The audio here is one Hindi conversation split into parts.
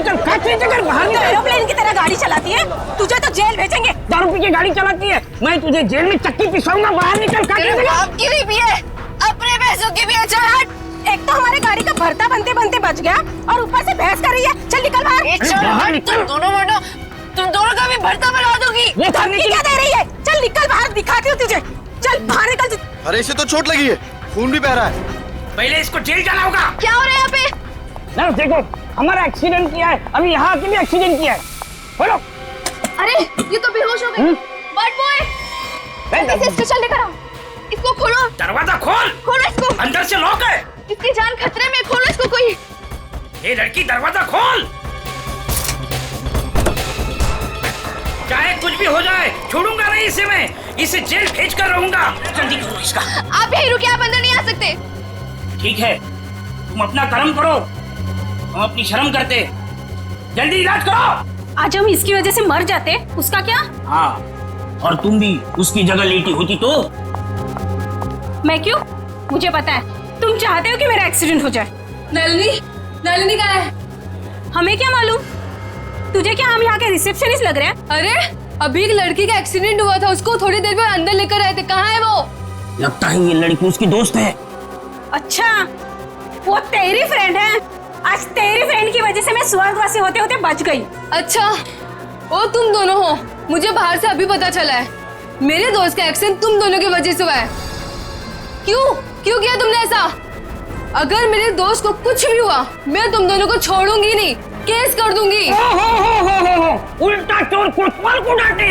निकल, फैक्ट्री से घर बाहर निकल। एरोप्लेन की तरह गाड़ी चलाती है, तुझे तो जेल भेजेंगे। दारू पी के गाड़ी चलाती है, मैं तुझे जेल में चक्की पिसवाऊंगा। बाहर निकल, फैक्ट्री से। आपकी भी पिए, अपने पैसों की भी। चल हट। एक तो हमारे गाड़ी का भरता बनते बनते बच गया और ऊपर से बहस कर रही है। चल निकल बाहर। तुम दोनों का भी भरता बना दोगी। वो करने की क्या दे रही है? चल निकल बाहर, दिखाती हूँ तुझे। चल बाहर निकल। अरे इसे तो चोट लगी है, खून भी बह रहा है। पहले इसको जेल जाना होगा। क्या हो रहा है यहाँ पे? नर्स देखो, हमारा एक्सीडेंट किया है, अभी यहाँ के भी एक्सीडेंट किया है। बोलो। अरे ये तो बेहोश हो गई। बट बॉय, इसे स्टेशन लेकर आओ। इसको खोलो। दरवाजा खोल। खोलो इसको। अंदर से लॉक है। इसकी जान खतरे में, खोलो इसको कोई। ये लड़की, दरवाजा खोल। चाहे कुछ भी हो जाए, छोड़ूंगा नहीं इसे मैं। इसे जेल भेज कर रहूंगा। जल्दी करो इसका। आप यही रुकिए, आप अंदर नहीं आ सकते। ठीक है, तुम अपना कर्म करो, हम अपनी शर्म करते। जल्दी इलाज करो। आज हम इसकी वजह से मर जाते, उसका क्या? हाँ, और तुम भी उसकी जगह लेटी होती तो? मैं क्यों? मुझे पता है तुम चाहते हो कि मेरा एक्सीडेंट हो जाए। नलिनी कहाँ है? हमें क्या मालूम? तुझे क्या हम यहाँ के रिसेप्शनिस्ट लग रहे हैं? अरे अभी एक लड़की का एक्सीडेंट हुआ था, उसको थोड़ी देर में अंदर लेकर आए थे। कहाँ है वो? लगता है ये लड़की उसकी दोस्त है। अच्छा, वो तेरी फ्रेंड है। आज तेरी फ्रेंड की वजह से मैं स्वर्गवासी होते होते बच गई। अच्छा, वो तुम दोनों हो? मुझे बाहर से अभी पता चला है। मेरे दोस्त का एक्सीडेंट तुम दोनों की वजह से हुआ है। क्यों किया तुमने ऐसा? अगर मेरे दोस्त को कुछ भी हुआ, मैं तुम दोनों को छोड़ूंगी नहीं, केस कर दूंगी। हो। उल्टा चोर कोतवाल को डांटे।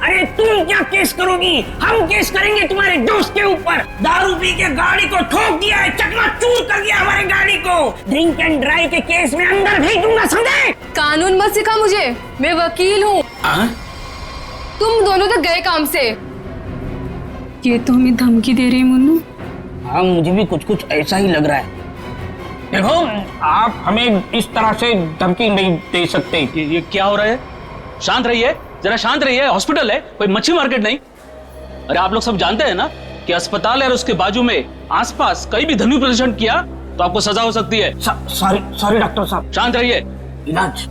अरे तुम क्या केस करोगी? हम केस करेंगे तुम्हारे दोस्त के ऊपर। दारू पी के गाड़ी को ठोक दिया है, चकनाचूर कर दिया हमारे गाड़ी को। ड्रिंक एंड ड्राइव के केस में अंदर भेज दूंगा, समझे? कानून मत सिखा मुझे, मैं वकील हूँ। तुम दोनों तो गए काम से। ये तो हमें धमकी दे रही है मुन्नू। हाँ, मुझे भी कुछ ऐसा ही लग रहा है। देखो, आप हमें इस तरह से धमकी नहीं दे सकते। ये क्या हो रहा है? शांत रहिए, जरा शांत रहिए। हॉस्पिटल है, कोई मच्छी मार्केट नहीं। अरे आप लोग सब जानते हैं ना कि अस्पताल है और उसके बाजू में आसपास कहीं भी ध्वनि प्रदर्शन किया तो आपको सजा हो सकती है। सॉरी डॉक्टर साहब। शांत रहिए। इलाज।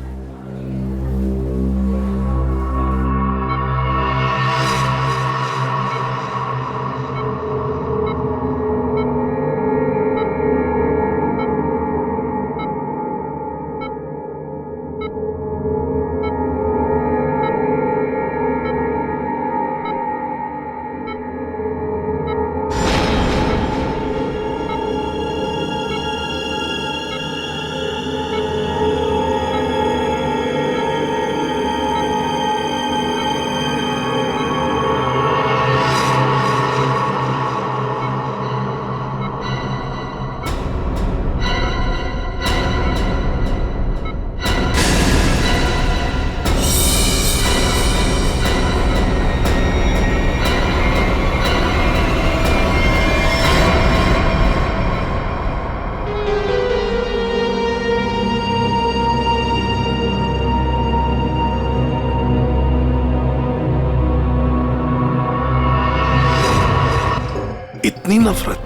इतनी नफरत।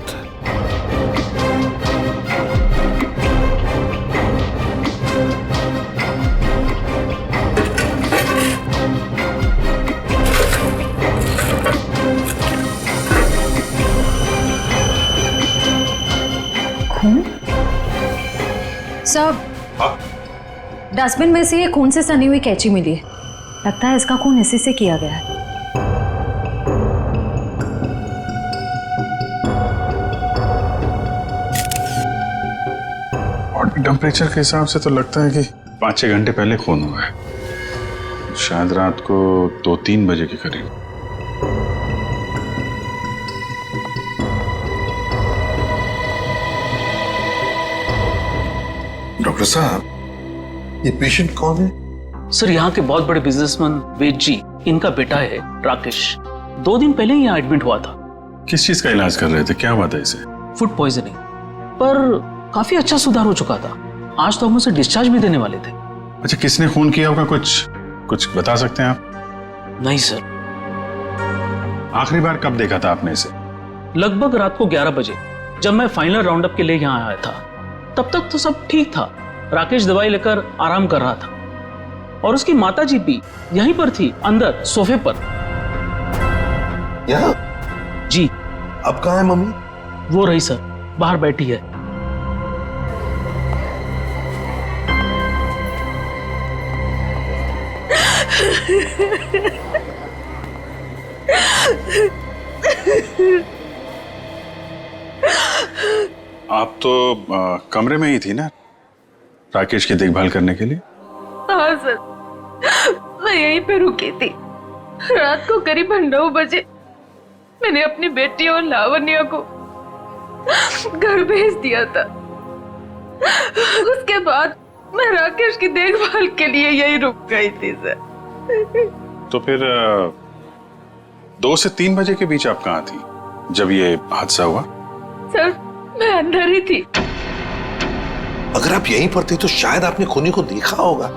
सब डस्टबिन में से ये खून से सनी हुई कैंची मिली है। लगता है इसका खून इसी से किया गया है। बॉडी टेम्परेचर के हिसाब से तो लगता है कि 5-6 घंटे पहले खून हुआ है, शायद रात को 2-3 बजे के करीब। डॉक्टर साहब, ये पेशेंट कौन है? सर, यहाँ के बहुत बड़े बिजनेसमैन वेद जी, इनका बेटा है राकेश। 2 दिन पहले ही यहाँ एडमिट हुआ था। किस चीज का इलाज कर रहे थे? क्या बात है इसे? फूड पॉइजनिंग, पर काफी अच्छा सुधार हो चुका था। आज तो हम उसे डिस्चार्ज भी देने वाले थे। अच्छा, किसने खून किया होगा? कुछ बता सकते हैं आप? नहीं सर। आखिरी बार कब देखा था आपने इसे? लगभग रात को 11 बजे, जब मैं फाइनल राउंड अप के लिए यहाँ आया था। तब तक तो सब ठीक था, राकेश दवाई लेकर आराम कर रहा था और उसकी माताजी भी यहीं पर थी, अंदर सोफे पर। यहाँ? जी। अब कहाँ है मम्मी? वो रही सर, बाहर बैठी है। आप तो कमरे में ही थी ना राकेश की देखभाल करने के लिए? हाँ सर, मैं यहीं पे रुकी थी। रात को करीब 9 बजे मैंने अपनी बेटी और लावण्या को घर भेज दिया था। उसके बाद मैं राकेश की देखभाल के लिए यहीं रुक गई थी सर। तो फिर 2 से 3 बजे के बीच आप कहाँ थी जब ये हादसा हुआ? सर, मैं अंदर ही थी। अगर आप यहीं पर थे तो शायद आपने खूनी को देखा होगा।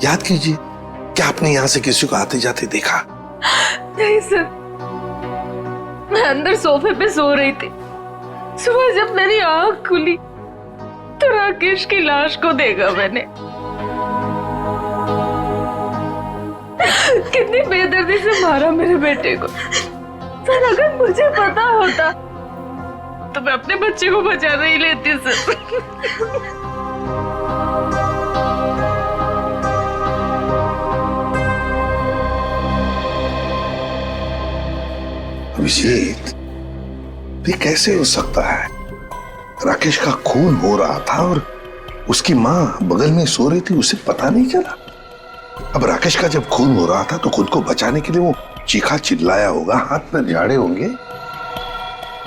याद कीजिए, क्या आपने यहाँ से किसी को आते जाते देखा? नहीं सर, मैं अंदर सोफे पे सो रही थी। सुबह जब मेरी आंख खुली तो राकेश की लाश को देखा मैंने। कितनी बेदर्दी से मारा मेरे बेटे को। सर, अगर मुझे पता होता तो मैं अपने बच्चे को बचा नहीं लेती सर। अभिजीत, ये कैसे हो सकता है? राकेश का खून हो रहा था और उसकी माँ बगल में सो रही थी, उसे पता नहीं चला। अब राकेश का जब खून हो रहा था तो खुद को बचाने के लिए वो चीखा चिल्लाया होगा, हाथ में झाड़े होंगे,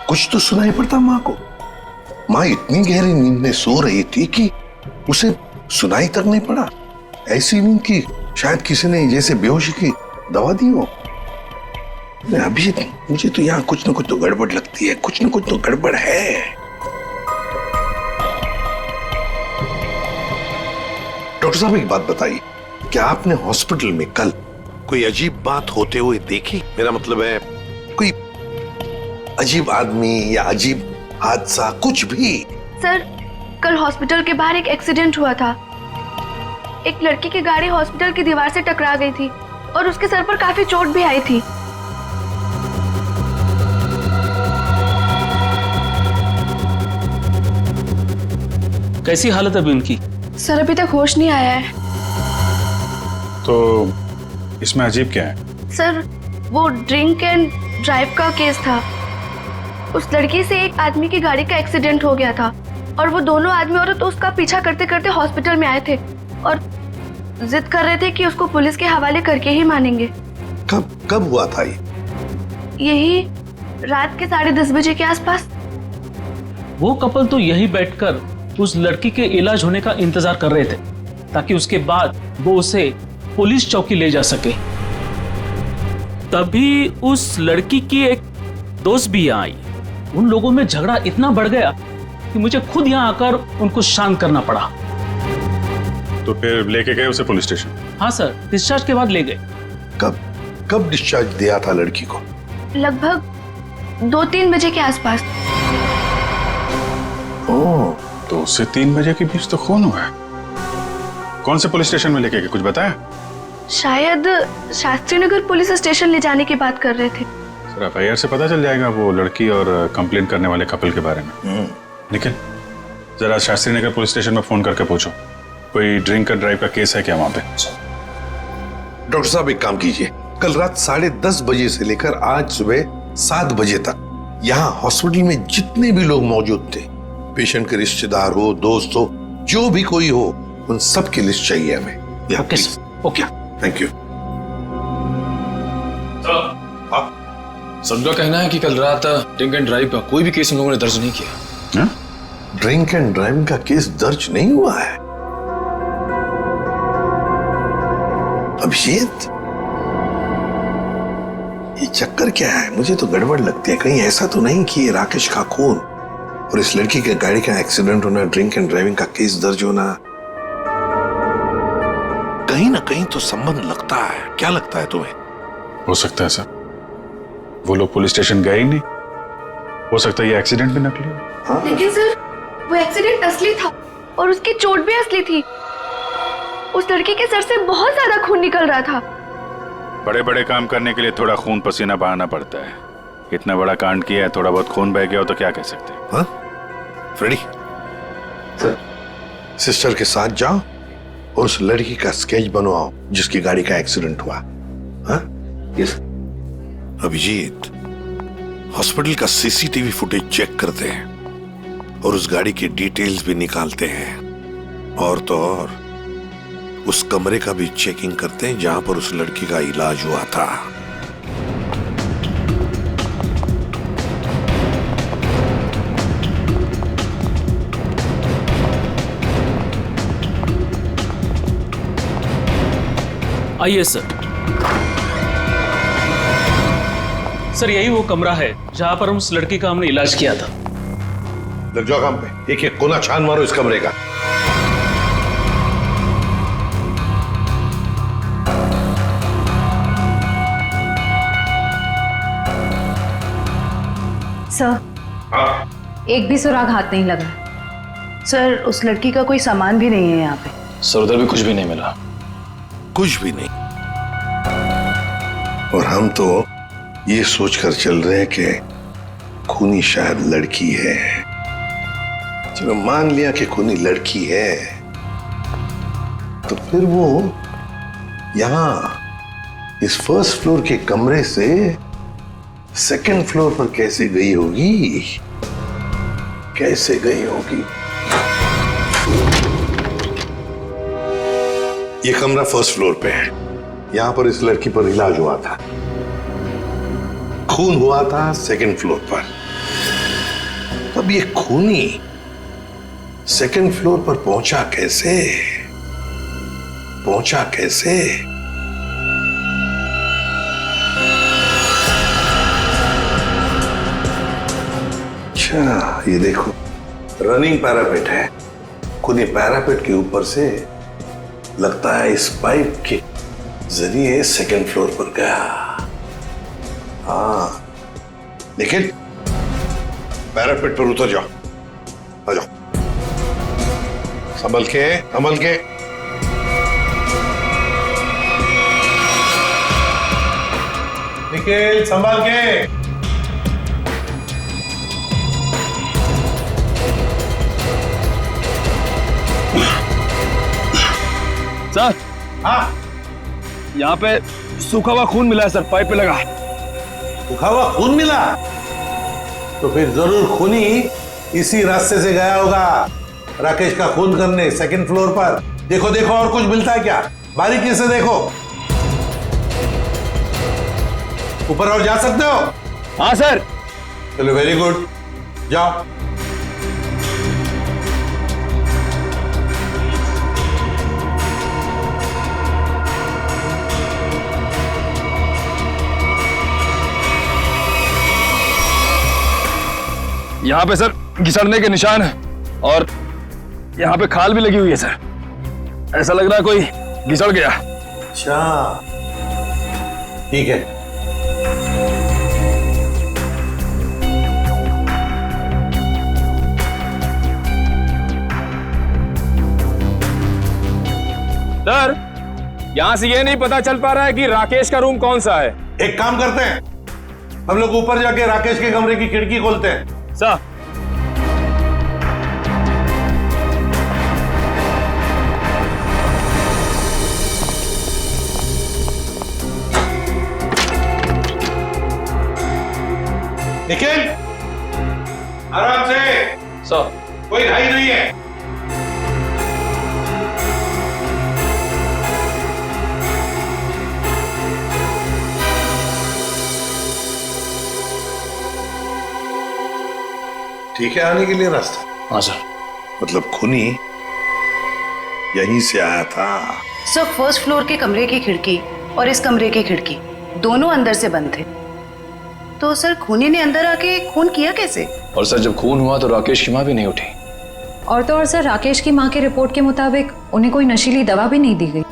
कुछ तो सुनाई पड़ता माँ को। माँ इतनी गहरी नींद में सो रही थी कि उसे सुनाई तक नहीं पड़ा। ऐसी नींद की शायद किसी ने जैसे बेहोशी की दवा दी हो। अभी मुझे तो यहाँ कुछ न कुछ तो गड़बड़ लगती है, कुछ न कुछ तो गड़बड़ है। डॉक्टर साहब, एक बात बताइए, क्या आपने हॉस्पिटल में कल कोई अजीब बात होते हुए देखी? मेरा मतलब है कोई अजीब आदमी या अजीब हादसा, कुछ भी? सर, कल हॉस्पिटल के बाहर एक एक्सीडेंट हुआ था। एक लड़की की गाड़ी हॉस्पिटल की दीवार से टकरा गई थी और उसके सर पर काफी चोट भी आई थी। कैसी हालत है अभी उनकी? सर, अभी तक होश नहीं आया है। तो इसमें अजीब क्या है? सर, वो ड्रिंक एंड ड्राइव का केस था। उस लड़की से एक आदमी की गाड़ी का एक्सीडेंट हो गया था और वो दोनों आदमी औरत उसका पीछा करते करते हॉस्पिटल में आए थे और जिद कर रहे थे कि उसको पुलिस के हवाले करके ही मानेंगे। कब हुआ था ये? यही रात के 10:30 बजे के आसपास। वो कपल तो यही बैठकर उस लड़की के इलाज होने का इंतजार कर रहे थे ताकि उसके बाद वो उसे पुलिस चौकी ले जा सके। तभी उस लड़की की एक दोस्त भी यहाँ आई। उन लोगों में झगड़ा इतना बढ़ गया कि मुझे खुद यहाँ आकर उनको शांत करना पड़ा। तो फिर लेके गए उसे पुलिस स्टेशन? हाँ सर, डिस्चार्ज के बाद ले गए। कब डिस्चार्ज दिया था लड़की को? लगभग 2-3 बजे के आसपास। ओह, 2 से 3 बजे के बीच तो खून हुआ है। कौन से पुलिस स्टेशन में लेके गए, कुछ बताया? शायद शास्त्री नगर पुलिस स्टेशन ले जाने की बात कर रहे थे। सर, एफआईआर से पता चल जाएगा वो लड़की और कंप्लेन करने वाले कपल के बारे में। निखिल, जरा शास्त्री नगर पुलिस स्टेशन में फोन करके पूछो कोई ड्रिंक एंड ड्राइव का केस है क्या वहां पे। डॉक्टर साहब, एक काम कीजिए, कल रात 10:30 बजे से लेकर आज सुबह 7 बजे तक यहाँ हॉस्पिटल में जितने भी लोग मौजूद थे, पेशेंट के रिश्तेदार हो, दोस्त हो, जो भी कोई हो, उन सब की लिस्ट चाहिए हमें। Okay sir, okay, thank you. सबका कहना है कि कल रात ड्रिंक एंड ड्राइव का कोई भी केस हम लोगों ने दर्ज नहीं किया। ड्रिंक एंड ड्राइविंग का केस दर्ज नहीं हुआ है? अभिजीत, ये चक्कर क्या है? मुझे तो गड़बड़ लगती है। कहीं ऐसा तो नहीं कि ये राकेश का खून और इस लड़की के गाड़ी का एक्सीडेंट होना, ड्रिंक एंड ड्राइविंग का केस दर्ज होना, कहीं ना कहीं तो संबंध लगता है। क्या लगता है तुम्हें? हो सकता है सर, वो लोग पुलिस स्टेशन गए ही नहीं। हो सकता है ये एक्सीडेंट भी नकली हो। लेकिन सर, वो एक्सीडेंट असली था। और उसकी चोट भी असली थी। उस लड़की के सर से बहुत ज्यादा खून निकल रहा था। बड़े बड़े काम करने के लिए थोड़ा खून पसीना बहाना पड़ता है। इतना बड़ा कांड किया है, थोड़ा बहुत खून बह गया हो तो क्या कह सकते हैं? हाँ? फ्रेडी, सर, सिस्टर के साथ जाओ और उस लड़की का स्केच बनवाओ जिसकी गाड़ी का एक्सीडेंट हुआ। हाँ? यस। अभिजीत, हॉस्पिटल का सीसीटीवी फुटेज चेक करते हैं और उस गाड़ी की डिटेल्स भी निकालते हैं। और तो और उस कमरे का भी चेकिंग करते हैं जहां पर उस लड़की का इलाज हुआ था। आइए सर। सर यही वो कमरा है जहां पर उस लड़की का हमने इलाज किया था। लग जाओ काम पे, एक एक कोना छान मारो इस कमरे का। सर, हाँ? एक भी सुराग हाथ नहीं लगा। सर, उस लड़की का कोई सामान भी नहीं है यहाँ पे। सर उधर भी कुछ भी नहीं मिला। कुछ भी नहीं। और हम तो ये सोचकर चल रहे हैं कि खूनी शायद लड़की है। चलो मान लिया कि खूनी लड़की है, तो फिर वो यहां इस फर्स्ट फ्लोर के कमरे से सेकंड फ्लोर पर कैसे गई होगी? कैसे गई होगी? ये कमरा फर्स्ट फ्लोर पे है। यहां पर इस लड़की पर इलाज हुआ था। खून हुआ था सेकंड फ्लोर पर। तब ये खूनी सेकंड फ्लोर पर पहुंचा कैसे? पहुंचा कैसे? अच्छा, ये देखो, रनिंग पैरापेट है। खूनी पैरापेट के ऊपर से लगता है इस पाइप के जरिए सेकंड फ्लोर पर गया। हाँ, लेकिन पैरापेट पर उतर जाओ, आ जाओ, संभल के, संभल के। निखिल, संभल के। सर, हाँ, यहाँ पे सूखा हुआ खून मिला है सर, पाइप पे लगा। सूखा हुआ खून मिला? तो फिर जरूर खूनी इसी रास्ते से गया होगा राकेश का खून करने सेकंड फ्लोर पर। देखो देखो, और कुछ मिलता है क्या? बारीकी से देखो। ऊपर और जा सकते हो? हाँ सर। चलो, वेरी गुड, जाओ। यहाँ पे सर घिसड़ने के निशान है और यहाँ पे खाल भी लगी हुई है सर। ऐसा लग रहा है कोई घिसड़ गया। अच्छा, ठीक है। सर, यहाँ से ये नहीं पता चल पा रहा है कि राकेश का रूम कौन सा है। एक काम करते हैं, हम लोग ऊपर जाके राकेश के कमरे की खिड़की खोलते हैं। सर, निखिल, आराम से। सर, कोई घाई नहीं है। ठीक है आने के लिए रास्ता? हाँ सर। मतलब खूनी यहीं से आया था? सर, फर्स्ट फ्लोर के कमरे की खिड़की और इस कमरे की खिड़की दोनों अंदर से बंद थे। तो सर, खूनी ने अंदर आके खून किया कैसे? और सर जब खून हुआ तो राकेश की माँ भी नहीं उठी। और तो और सर, राकेश की माँ के रिपोर्ट के मुताबिक उन्हें कोई नशीली दवा भी नहीं दी गई।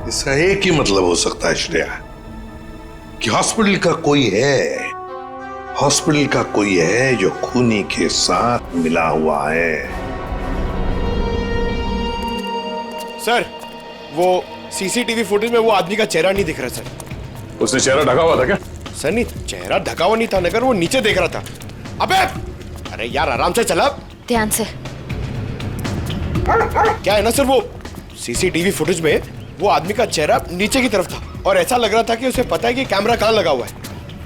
इसका एक ही मतलब हो सकता है श्रेया, कि हॉस्पिटल का कोई है, हॉस्पिटल का कोई है जो खूनी के साथ मिला हुआ है। सर वो सीसीटीवी फुटेज में वो आदमी का चेहरा नहीं दिख रहा सर। उसने चेहरा ढका हुआ था क्या? सर नहीं, चेहरा ढका हुआ नहीं था, मगर वो नीचे देख रहा था। अबे अरे यार आराम से चला। ध्यान से। क्या है ना सर, वो सीसीटीवी फुटेज में वो आदमी का चेहरा नीचे की तरफ था और ऐसा लग रहा था कि उसे पता है कि कैमरा कहाँ लगा हुआ है।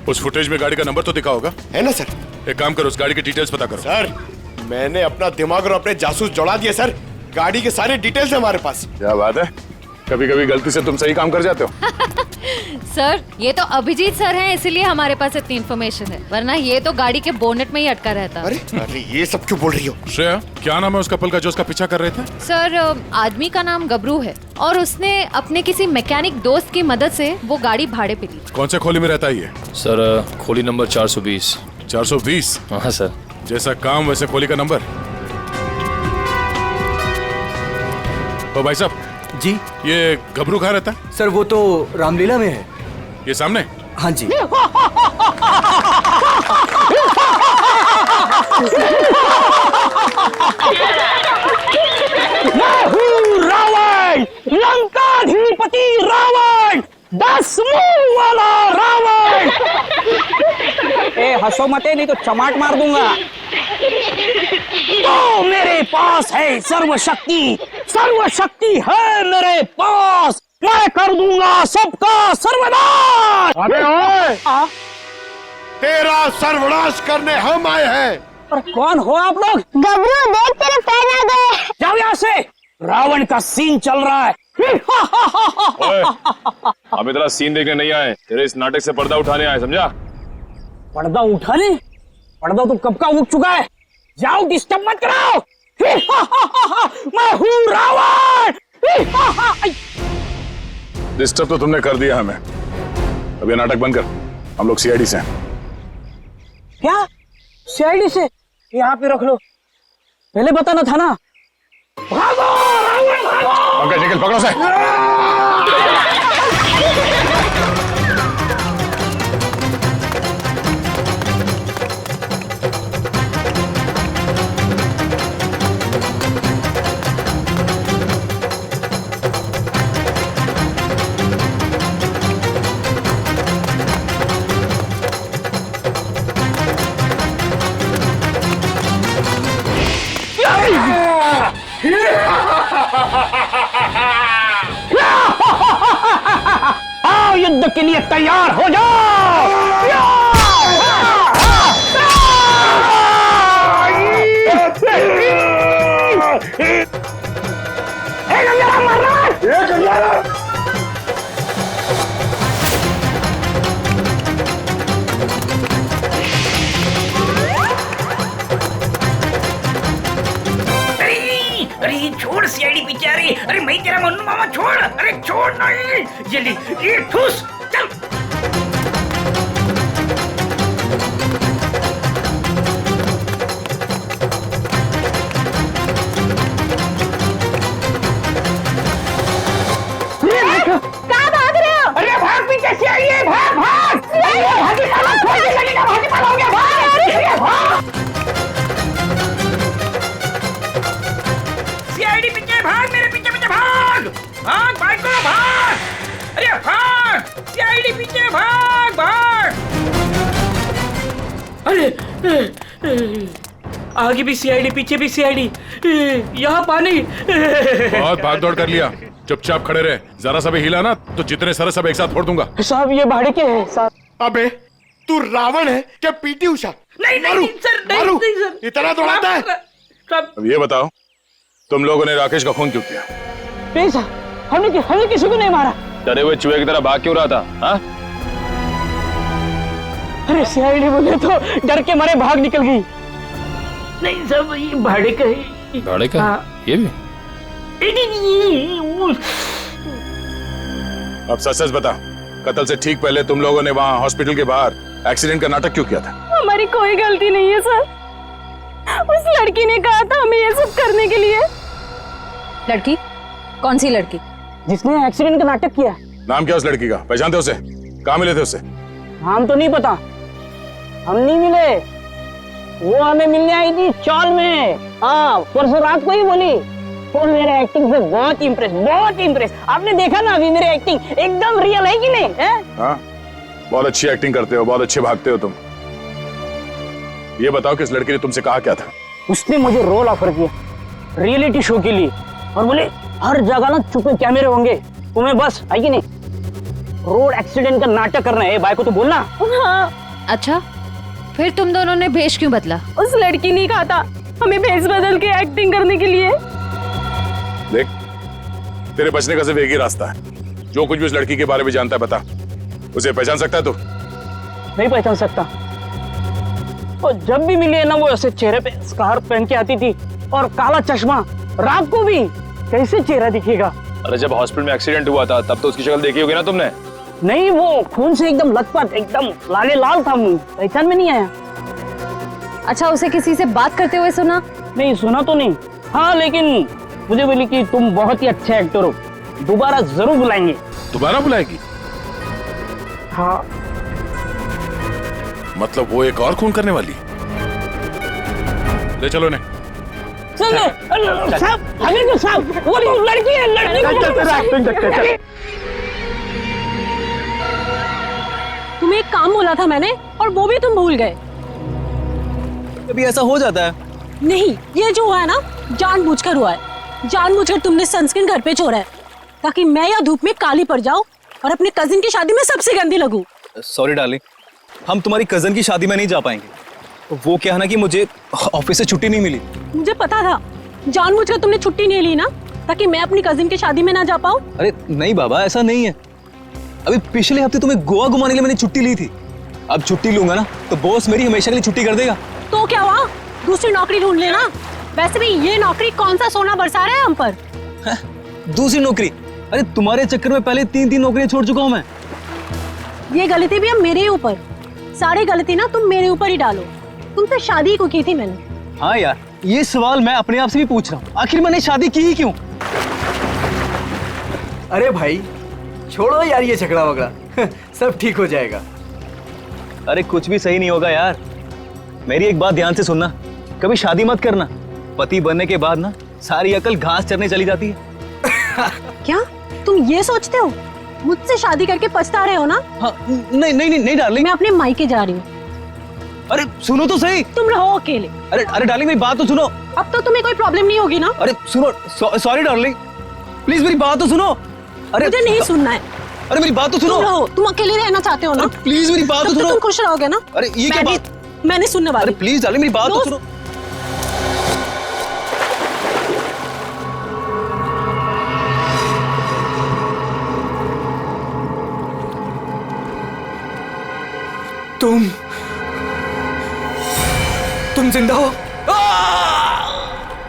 उस फुटेज में गाड़ी का नंबर तो दिखा होगा? है ना सर। एक काम करो, उस गाड़ी की डिटेल्स पता करो। सर मैंने अपना दिमाग और अपने जासूस जोड़ा दिया सर, गाड़ी के सारे डिटेल्स है हमारे पास। क्या बात है, कभी कभी गलती से तुम सही काम कर जाते हो। सर ये तो अभिजीत सर हैं, इसीलिए हमारे पास इतनी इन्फॉर्मेशन है, वरना ये तो गाड़ी के बोनेट में ही अटका रहता। अरे अरे ये सब क्यों बोल रही हो? श्रेया, क्या नाम है उस कपल का जो उसका पीछा कर रहे थे? सर आदमी का नाम गबरू है और उसने अपने किसी मैकेनिक दोस्त की मदद से वो गाड़ी भाड़े पे ली। कौन से खोली में रहता है ये? सर खोली नंबर 420। 420? हाँ सर। जैसा काम वैसे खोली का नंबर। तो भाई साहब जी, ये गबरू कहाँ रहता है? सर वो तो रामलीला में है। ये सामने? हाँ जी। मैं हूँ रावण, लंकाधिपति रावण, 10 मुंह वाला रावण। ए हंसो मत, नहीं तो चमाट मार दूंगा। तो मेरे पास है सर्वशक्ति, सर्वशक्ति है मेरे पास, मैं कर दूंगा सबका सर्वनाश। अबे ओए, तेरा सर्वनाश करने हम आए हैं। और कौन हो आप लोग? गबरू देख तेरे पैर आ गए। जाओ यहाँ से, रावण का सीन चल रहा है। ओए, हम इतना सीन देखने नहीं आए, तेरे इस नाटक से पर्दा उठाने आए, समझा? पर्दा उठाने? पर्दा तो कब का उठ चुका है। जाओ, डिस्टर्ब मत कराओ। मैं हूँ रावण। डिस्टर्ब तो तुमने कर दिया हमें, अब ये नाटक बंद कर, हम लोग सीआईडी से हैं। क्या सीआईडी से? यहाँ पे रख लो, पहले बताना था ना। भागो रावण भागो। पंकज निकल, पकड़ो से। आओ युद्ध के लिए तैयार हो जाओ। अरे छोड़ सीआईडी पीछे आ रही। अरे मैं तेरा मन्नू मामा, छोड़। अरे छोड़ नहीं, ये ले, ये ठूस, चल। कहाँ भाग रहे हो? अरे भाग, पीछे सीआईडी है, भाग भाग। भागी पाला, खोजने लगेगा, भागी पाला हो गया, भाग। सीआईडी पीछे भाग, मेरे पीछे पीछे भाग। भाग भाग करो, भाग। अरे भाग, सीआईडी पीछे भाग भाग। अरे आगे भी सीआईडी, पीछे भी सीआईडी, यहाँ पानी। बहुत भाग दौड़ कर लिया, चुपचाप खड़े रहे, जरा सा भी हिला ना तो जितने सारे सब एक साथ फोड़ दूंगा। साहब ये भाड़े के हैं साहब। अबे तू रावण है क्या पीटी उषा? नहीं नहीं सर, नहीं सर, इतना दौड़ाता है। अब ये बताओ, तुम लोगों ने राकेश का खून क्यों किया? नहीं साहब, हमने किसी को नहीं मारा। डरे हुए चूहे की तरह भाग क्यों रहा था? हाँ? अरे सीआईडी बोले तो डर के मारे भाग निकल गई। नहीं सब ये भाड़े का है। भाड़े का? ये भी? अब सच सच बता, कत्ल से ठीक पहले तुम लोगों ने वहाँ हॉस्पिटल के बाहर एक्सीडेंट का नाटक क्यों किया था? हमारी कोई गलती नहीं है सर, उस लड़की ने कहा था हमें ये सब करने के लिए। लड़की? कौन सी लड़की? जिसने एक्सीडेंट का नाटक किया। नाम क्या उस लड़की का? पहचानते उसे? कहाँ मिले थे उसे? नाम तो नहीं पता, हम नहीं मिले, वो हमें मिलने आई थी चौल में। हाँ, परसों रात को ही बोली वो मेरे एक्टिंग से बहुत इम्प्रेस। आपने देखा ना अभी मेरी एक्टिंग एकदम रियल है कि नहीं है? हाँ, बहुत अच्छी एक्टिंग करते हो, बहुत अच्छे भागते हो तुम। ये बताओ कि इस लड़के ने तुमसे कहा क्या था? उसने मुझे रोल ऑफर किया रियलिटी शो के लिए और बोले हर जगह ना छुपे कैमरे होंगे, तुम्हें बस है कि नहीं रोड एक्सीडेंट का नाटक करना है। भाई को तो बोलना। हाँ। अच्छा, फिर तुम दोनों ने भेष क्यों बदला? उस लड़की ने कहा था हमें भेष बदल के एक्टिंग करने के लिए। देख, तेरे बचने का सिर्फ एक ही रास्ता है। जो कुछ भी उस लड़की के बारे में जानता है बता। उसे पहचान सकता है तू? नहीं पहचान सकता। और जब भी मिली है ना वो ऐसे चेहरे पे स्कार्फ पहन के आती थी और काला चश्मा, रात को भी कैसे चेहरा दिखेगा? अरे जब हॉस्पिटल में एक्सीडेंट हुआ था तब तो उसकी शक्ल देखी होगी ना तुमने? नहीं, वो खून से एकदम लथपथ, एकदम लाले लाल था मुंह, पहचान में नहीं आया। अच्छा, उसे किसी से बात करते हुए सुना? नहीं सुना तो नहीं। हाँ, लेकिन मुझे बोली कि तुम बहुत ही अच्छे एक्टर हो, दोबारा जरूर बुलाएंगे। दोबारा बुलाएगी? हाँ। मतलब वो एक और खून करने वाली? ले चलो ने। साहब, हमें साहब, वो लड़की है, लड़की को तुम्हें एक काम बोला था मैंने और वो भी तुम भूल गए। कभी ऐसा हो जाता है। नहीं, ये जो हुआ है ना जानबूझकर हुआ है। जानबूझकर तुमने सनस्क्रीन घर पे छोड़ा है ताकि मैं या धूप में काली पड़ जाऊं और अपने कजिन की शादी में सबसे गंदी लगूं। सॉरी डार्लिंग, हम तुम्हारी कजन की शादी में नहीं जा पाएंगे। वो क्या है ना कि मुझे ऑफिस से छुट्टी नहीं मिली। मुझे पता था, जानबूझकर तुमने छुट्टी नहीं ली ना ताकि मैं अपनी कजिन की शादी में ना जा पाऊं। अरे नहीं बाबा, ऐसा नहीं है। अभी पिछले हफ्ते तुम्हें गोवा घुमाने के लिए मैंने छुट्टी ली थी। अब छुट्टी लूंगा ना तो बॉस मेरी हमेशा के लिए छुट्टी कर देगा। तो क्या हुआ, दूसरी नौकरी ढूंढ लेना। वैसे भी ये नौकरी कौन सा सोना बरसा रहा है हम पर। दूसरी नौकरी? अरे तुम्हारे चक्कर में पहले 3 नौकरियां छोड़ चुका हूं मैं। ये गलती भी अब मेरे ही ऊपर। सारी गलती ना तुम मेरे ऊपर ही डालो। तुमसे शादी को की थी मैंने। हाँ यार, ये सवाल मैं अपने आप से भी पूछ रहा हूँ, आखिर मैंने शादी की ही क्यों? अरे भाई छोड़ो यार ये झगड़ा वगड़ा सब ठीक हो जाएगा। अरे कुछ भी सही नहीं होगा यार। मेरी एक बात ध्यान से सुनना, कभी शादी मत करना। पति बनने के बाद ना सारी अकल घास चरने चली जाती है। क्या तुम ये सोचते हो मुझसे शादी करके पछता रहे हो ना? हाँ, नहीं नहीं नहीं नहीं डार्लिंग, मैं अपने मायके जा रही हूँ। अरे सुनो तो सही। तुम रहो अकेले। अरे डार्लिंग मेरी बात तो सुनो। अब तो तुम्हें कोई प्रॉब्लम नहीं होगी ना? अरे सुनो, सॉरी डार्लिंग, प्लीज मेरी बात तो सुनो। अरे मुझे नहीं सुनना है। अरे मेरी बात तो सुनो। तुम रहो, तुम अकेले रहना चाहते हो ना? प्लीज मेरी बात तो सुनो। तुम खुश रहोगे ना? अरे ये क्या बात? मैं नहीं सुनने वाली। अरे प्लीज डार्लिंग मेरी बात तो सुनो। तुम जिंदा हो?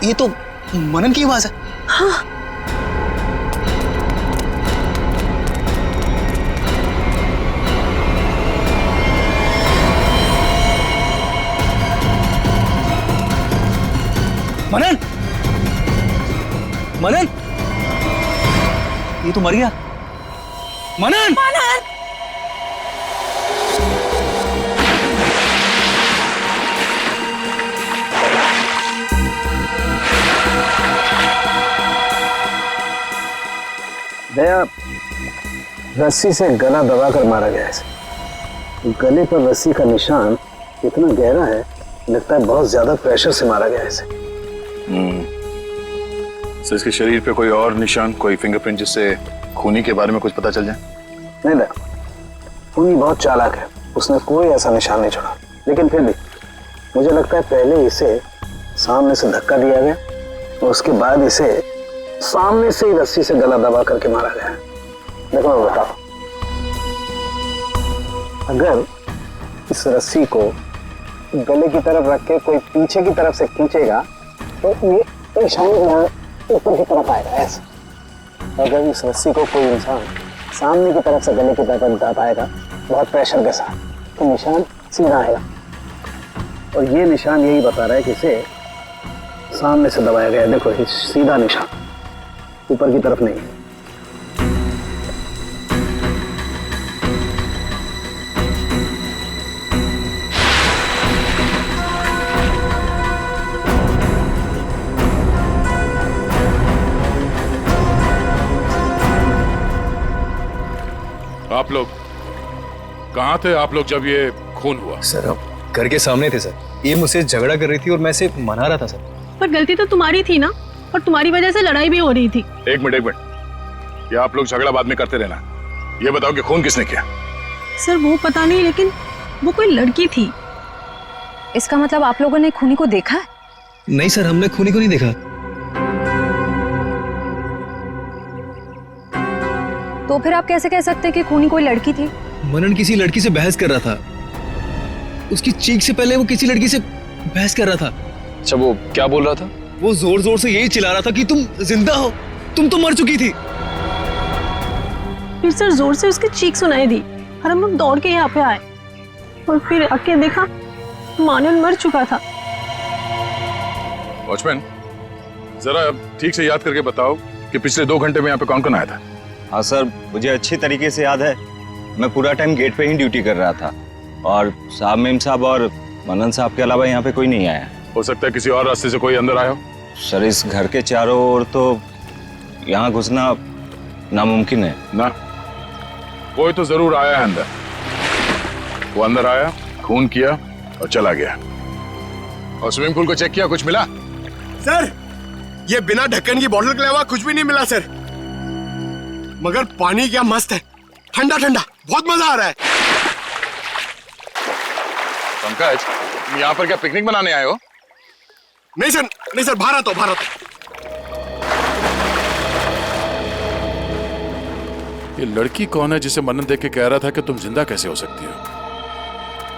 ये तो मनन की आवाज है। हाँ। मनन, मनन, ये तो मर गया। मनन, मनन, दया रस्सी से गला दबाकर मारा गया है। गले पर रस्सी का निशान इतना गहरा है, लगता है बहुत ज्यादा प्रेशर से मारा गया है इसे। तो इसके शरीर पे कोई और निशान, कोई फिंगरप्रिंट जिससे खूनी के बारे में कुछ पता चल जाए? नहीं दया, खूनी बहुत चालाक है, उसने कोई ऐसा निशान नहीं छोड़ा। लेकिन फिर भी मुझे लगता है पहले इसे सामने से धक्का दिया गया और उसके बाद इसे सामने से ही रस्सी से गला दबा करके मारा गया। देखो मैं बताओ, अगर इस रस्सी को गले की तरफ रख के कोई पीछे की तरफ से खींचेगा तो ये निशान ऊपर की तरफ आएगा ऐसे। अगर इस रस्सी को कोई इंसान सामने की तरफ से गले की तरफ दबाएगा बहुत प्रेशर के साथ, तो निशान सीधा आएगा। और ये निशान यही बता रहा है कि इसे सामने से दबाया गया। देखो ये सीधा निशान, ऊपर की तरफ नहीं। आप लोग कहाँ थे आप लोग जब ये खून हुआ? सर अब घर के सामने थे सर। ये मुझसे झगड़ा कर रही थी और मैं इसे मना रहा था सर। पर गलती तो तुम्हारी थी ना, और तुम्हारी वजह से लड़ाई भी हो रही थी। एक मिनट, ये आप लोग झगड़ा बाद में करते रहना। ये बताओ कि खून किसने किया? सर वो पता नहीं, लेकिन वो कोई लड़की थी। इसका मतलब आप लोगों ने खूनी को देखा है? नहीं सर, हमने खूनी को नहीं देखा। तो फिर आप कैसे कह सकते हैं कि खूनी कोई लड़की थी? मनन किसी लड़की से बहस कर रहा था। उसकी चीख से पहले वो किसी लड़की से बहस कर रहा था। अच्छा, वो क्या बोल रहा था? वो जोर जोर से यही चिल्ला रहा था कि तुम जिंदा हो, तुम तो मर चुकी थी। फिर सर जोर से उसकी चीख सुनाई दी और हम लोग दौड़ के यहाँ पे आए, और फिर आके देखा मानन मर चुका था। वॉचमैन, जरा ठीक से याद करके बताओ कि पिछले 2 घंटे में यहाँ पे कौन कौन आया था? हाँ सर, मुझे अच्छी तरीके से याद है। मैं पूरा टाइम गेट पे ही ड्यूटी कर रहा था और साहब, मेम साहब और मनन साहब के अलावा यहाँ पे कोई नहीं आया। हो सकता है किसी और रास्ते से कोई अंदर आया हो। सर इस घर के चारों ओर तो यहाँ घुसना नामुमकिन है ना। कोई तो जरूर आया है अंदर। वो अंदर आया, खून किया और चला गया। और स्विमिंग पूल को चेक किया, कुछ मिला? सर ये बिना ढक्कन की बोतल के अलावा कुछ भी नहीं मिला सर, मगर पानी क्या मस्त है, ठंडा ठंडा, बहुत मजा आ रहा है। पंकज, तुम यहाँ पर क्या पिकनिक मनाने आए हो? नहीं सर, बाहर आता हूं, बाहर आता हूं। ये लड़की कौन है जिसे मनन देख के कह रहा था कि तुम जिंदा कैसे हो सकती हो,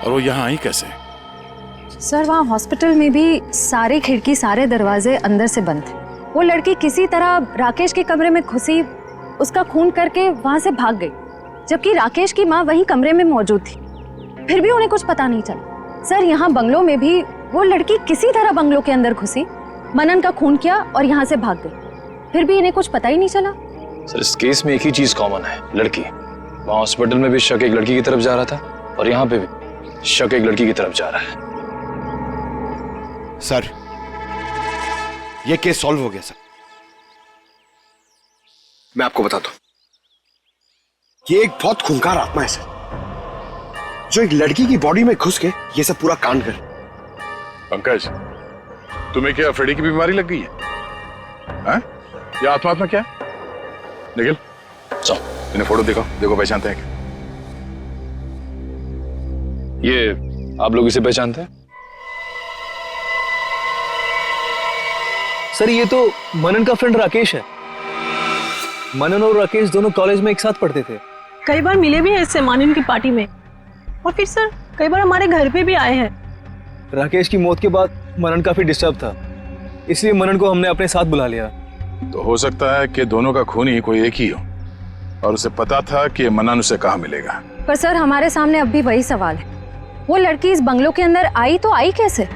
और वो यहाँ आई कैसे? सर वहाँ हॉस्पिटल में भी सारी खिड़की, सारे दरवाजे अंदर से बंद थे। वो लड़की किसी तरह राकेश के कमरे में घुसी, उसका खून करके वहाँ से भाग गई, जबकि राकेश की माँ वहीं कमरे में मौजूद थी। फिर भी उन्हें कुछ पता नहीं चला। सर यहाँ बंगलों में भी वो लड़की किसी तरह बंगलों के अंदर घुसी, मनन का खून किया और यहाँ से भाग गई, फिर भी इन्हें कुछ पता ही नहीं चला। सर इस केस में एक ही चीज कॉमन है, लड़की। वहाँ हॉस्पिटल में भी शक एक लड़की की तरफ जा रहा था और यहाँ पे भी शक एक लड़की की तरफ जा रहा है। सर ये केस सॉल्व हो गया सर। मैं आपको बता दूं, ये एक बहुत खूंखार आत्मा है सर, जो एक लड़की की बॉडी में घुस के ये सब पूरा कांड कर। पंकज, तुम्हें क्या अफ्रीडी की बीमारी लग गई है? हाँ? ये आत्मा क्या है? निखिल, चलो इन्हें फोटो देखो, पहचानते हैं क्या? ये आप लोग इसे पहचानते हैं? सर ये तो मनन का फ्रेंड राकेश है। मनन और राकेश दोनों कॉलेज में एक साथ पढ़ते थे। कई बार मिले भी हैं इससे मानन की पार्टी में, और फिर सर कई बार हमारे घर पे भी आए हैं। राकेश की मौत के बाद मनन काफी डिस्टर्ब था, इसलिए मनन को हमने अपने साथ बुला लिया। तो हो सकता है कि दोनों का खूनी कोई एक ही हो, और उसे पता था कि मनन उसे कहाँ मिलेगा। पर सर हमारे सामने अब भी वही सवाल है, वो लड़की इस बंगलों के अंदर आई तो आई कैसे?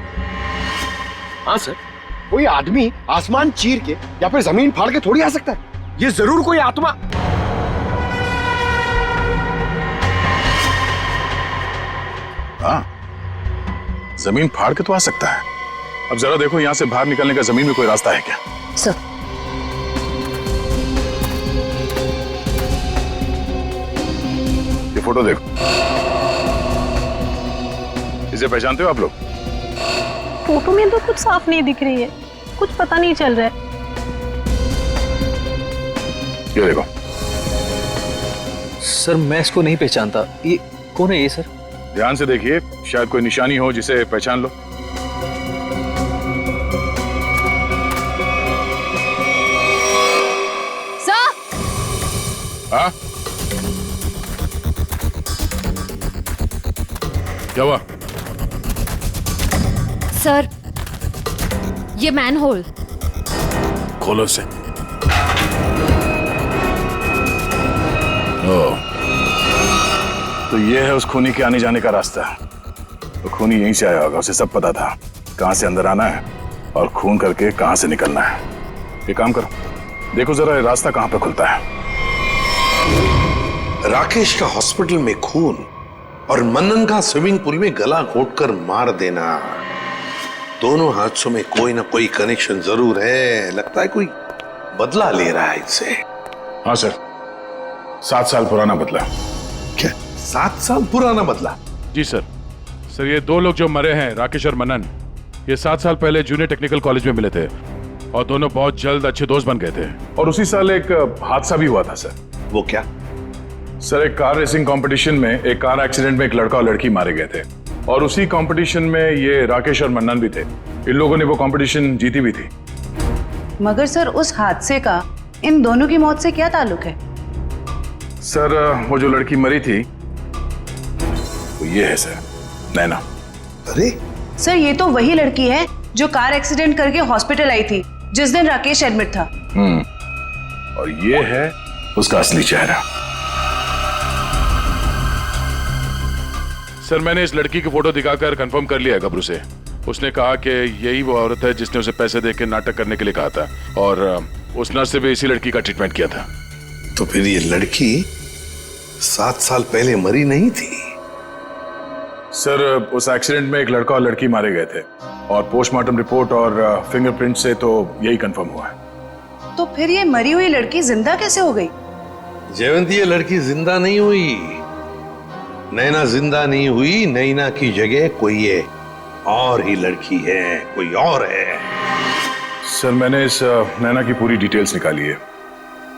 हाँ सर, कोई आदमी आसमान चीर के या फिर जमीन फाड़ के थोड़ी आ सकता है। ये जरूर कोई आत्मा। हाँ, जमीन फाड़ के तो आ सकता है। अब जरा देखो यहाँ से बाहर निकलने का जमीन में कोई रास्ता है क्या? सर ये फोटो देखो, इसे पहचानते हो आप लोग? फोटो में तो कुछ साफ नहीं दिख रही है, कुछ पता नहीं चल रहा है। ये देखो। सर मैं इसको नहीं पहचानता, ये कौन है ये सर? ध्यान से देखिए, शायद कोई निशानी हो जिसे पहचान लो। सर! हाँ? क्या हुआ? सर ये मैनहोल। खोलो से। ओह, तो ये है उस खूनी के आने जाने का रास्ता। तो खूनी यहीं से आया होगा, उसे सब पता था कहां से अंदर आना है और खून करके कहां से निकलना है। ये काम करो, देखो जरा रास्ता कहां पे खुलता है। राकेश का हॉस्पिटल में खून और मनन का स्विमिंग पूल में गला घोटकर मार देना, दोनों हादसों में कोई ना कोई कनेक्शन जरूर है। लगता है कोई बदला ले रहा है इससे। हाँ सर, 7 साल पुराना बदला। 7 साल पुराना बदला। जी सर। सर ये 2 लोग जो मरे हैं, राकेश और मनन, ये 7 साल पहले जूनियर टेक्निकल कॉलेज में मिले थे और दोनों बहुत जल्द अच्छे दोस्त बन गए थे। और उसी साल एक हादसा भी हुआ था सर। वो क्या? सर एक कार रेसिंग कंपटीशन में एक कार एक्सीडेंट में एक लड़का और लड़की मारे गए थे और उसी कंपटीशन में ये राकेश और मन्नन भी थे। इन लोगों ने वो कंपटीशन जीती भी थी। मगर सर उस हादसे का इन दोनों की मौत से क्या ताल्लुक है? सर वो जो लड़की मरी थी वो ये है सर, नैना। अरे सर ये तो वही लड़की है जो कार एक्सीडेंट करके हॉस्पिटल आई थी जिस दिन राकेश एडमिट था। और ये है उसका असली चेहरा। सर मैंने इस लड़की की फोटो दिखाकर कंफर्म कर लिया है गबरू से। उसने कहा कि यही वो औरत है जिसने उसे पैसे देकर नाटक करने के लिए कहा था और उस नर्स से भी इसी लड़की का ट्रीटमेंट किया था। तो फिर ये लड़की 7 साल पहले मरी नहीं थी? सर उस एक्सीडेंट में एक लड़का और लड़की मारे गए थे और पोस्टमार्टम रिपोर्ट और फिंगरप्रिंट से तो यही कंफर्म हुआ है। तो फिर ये मरी हुई लड़की जिंदा कैसे हो गई? जयवंती, ये लड़की जिंदा नहीं हुई। नैना जिंदा नहीं हुई। नैना की जगह कोई ये और ही लड़की है, कोई और है। सर मैंने इस नैना की पूरी डिटेल्स निकाली है।